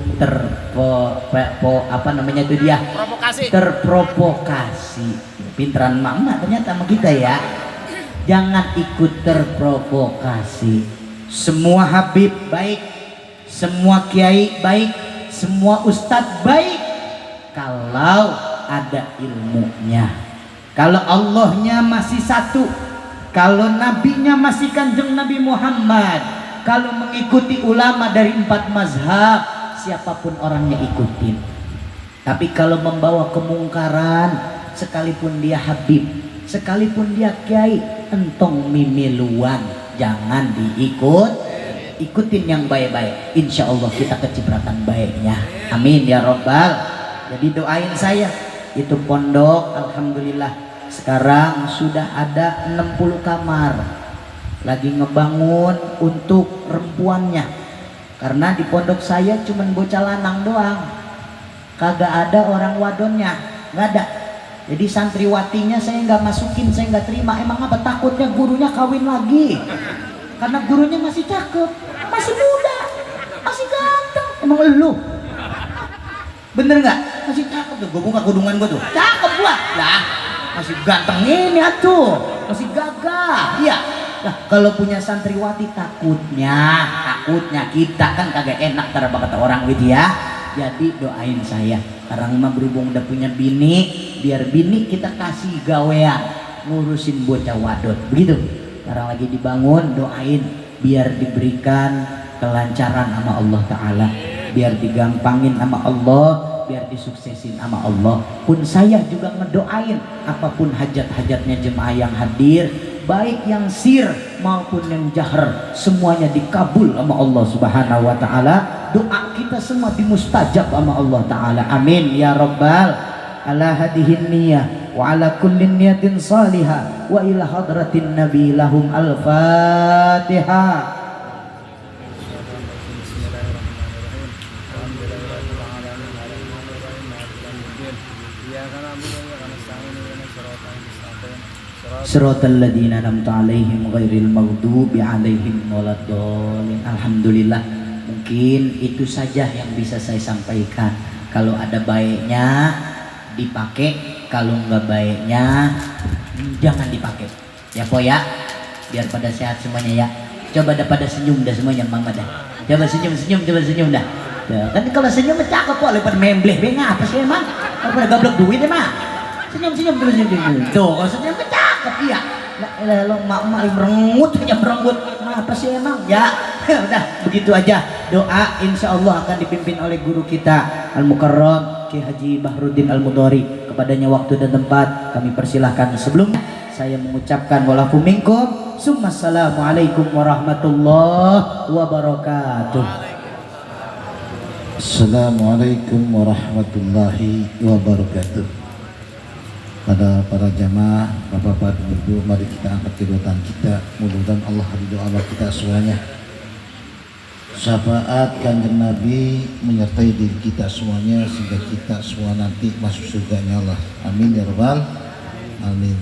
terprovokasi. Pinteran mama ternyata sama kita ya. Jangan ikut terprovokasi. Semua habib baik, semua kiai baik, semua ustadz baik kalau ada ilmunya. Kalau Allahnya masih satu, kalau nabinya masih Kanjeng Nabi Muhammad, kalau mengikuti ulama dari 4 mazhab, siapapun orangnya ikutin. Tapi kalau membawa kemungkaran, sekalipun dia habib, sekalipun dia kiai, entong mimiluan, jangan ikutin yang baik-baik. Insya Allah kita kecipratan baiknya. Amin ya robbal. Jadi doain saya itu pondok alhamdulillah sekarang sudah ada 60 kamar, lagi ngebangun untuk perempuannya. Karena di pondok saya cuman bocah lanang doang, kagak ada orang wadonnya, nggak ada. Jadi santriwatinya saya nggak masukin, saya nggak terima. Emang apa? Takutnya gurunya kawin lagi. Karena gurunya masih cakep, masih muda, masih ganteng. Emang elu? Bener nggak? Masih cakep tuh. Gue buka kudungan gue tuh. Cakep gua. Lah, masih ganteng ini atuh. Masih gagah. Iya. Nah, kalau punya santriwati takutnya kita kan kagak enak cara kata orang gitu ya. Jadi doain saya. Sekarang mah berhubung udah punya bini, biar bini kita kasih gawean ngurusin bocah wadon. Begitu. Sekarang lagi dibangun, doain biar diberikan kelancaran sama Allah Ta'ala, biar digampangin sama Allah, biar disuksesin sama Allah. Pun saya juga ngedoain apapun hajat-hajatnya jemaah yang hadir, baik yang sir maupun yang jahar, semuanya dikabul sama Allah Subhanahu wa Ta'ala. Doa kita semua dimustajab sama Allah Ta'ala. Amin ya rabbal ala hadihin niyah wa ala kullin niyatin salihah wa ila hadratin nabi lahum al-fatihah. Siratal ladzina an'amta 'alaihim ghairil maghdubi 'alaihim waladdallin. Alhamdulillah, mungkin itu saja yang bisa saya sampaikan. Kalau ada baiknya dipakai, kalau nggak baiknya jangan dipakai. Ya po ya, biar pada sehat semuanya ya. Coba dah pada senyum dah semuanya mama dah. Coba senyum dah. Ya, kan kalau senyum cakep kok, lepas membleh beng apa sih emang? Pada gablek duit emang. Senyum terus senyum. Tuh, kalau senyum cakep iya. Lo mak berengut aja berengut. Apa sih emang? Ya, udah begitu aja. Doa insya Allah akan dipimpin oleh guru kita Al-Mukarram Ki Haji Bahrudin Al-Mudhari. Kepadanya waktu dan tempat kami persilahkan. Sebelumnya saya mengucapkan walafu minkum summa assalamualaikum warahmatullahi wabarakatuh. Assalamualaikum warahmatullahi wabarakatuh. Pada para jamaah, bapak-bapak, ibu, mari kita angkat kedua tangan kita. Mudah-mudahan Allah ridho Allah kita semuanya. Syafaat Kanjeng Nabi menyertai diri kita semuanya sehingga kita semua nanti masuk surganya Allah. Amin ya rabbal alamin.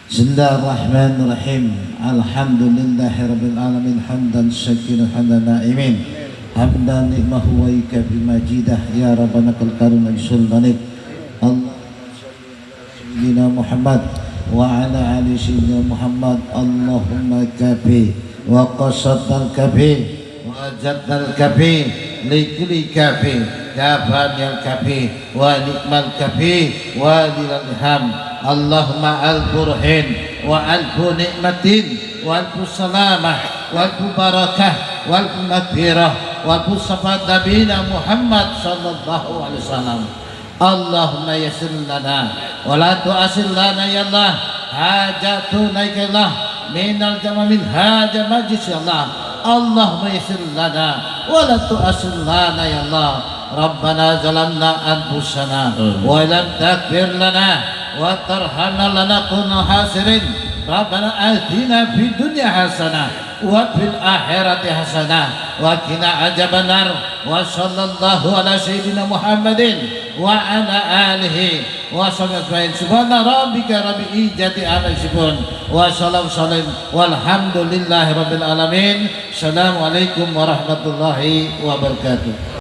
Bismillahirrahmanirrahim. Alhamdulillahirabbil alamin hamdan syakiran hamdan na'imin. Hamdan ni'mahu wa ikafi majidah ya rabbana kal karim sultanik. Sayyidina Muhammad wa ala ali sayyidina Muhammad. Allahumma kafi wa qasaddal kafi wa jaddal kafi likuli kafi kafanyal kafi wa nikmal kafi wa dililham. Allahumma al-burhin wa al-bu nikmatin wa al-bu salamah wa al-bu barakah wa al-bu maghfirah wa al-bu safat nabina Muhammad sallallahu alaihi wasallam. Allahumma yassir lana wa la tu'assir lana ya Allah hajatuna ya Allah minal jama' min haja majlis ya Allah. Allahumma yassir lana wa la tu'assir lana ya Allah. Rabbana zalamna anfusana wa lam taghfir lana wa tarhamna lanakunanna khasirin. Rabbana atina fid dunya hasanah wa fil akhirati hasanah wa qina adzabannar. Wa sallallahu ala sayyidina Muhammadin wa ala alihi wa sahbihi. Subhana rabbika rabbil izzati amma yasifun wa salamun walhamdulillahi rabbil alamin. Assalamualaikum warahmatullahi wabarakatuh.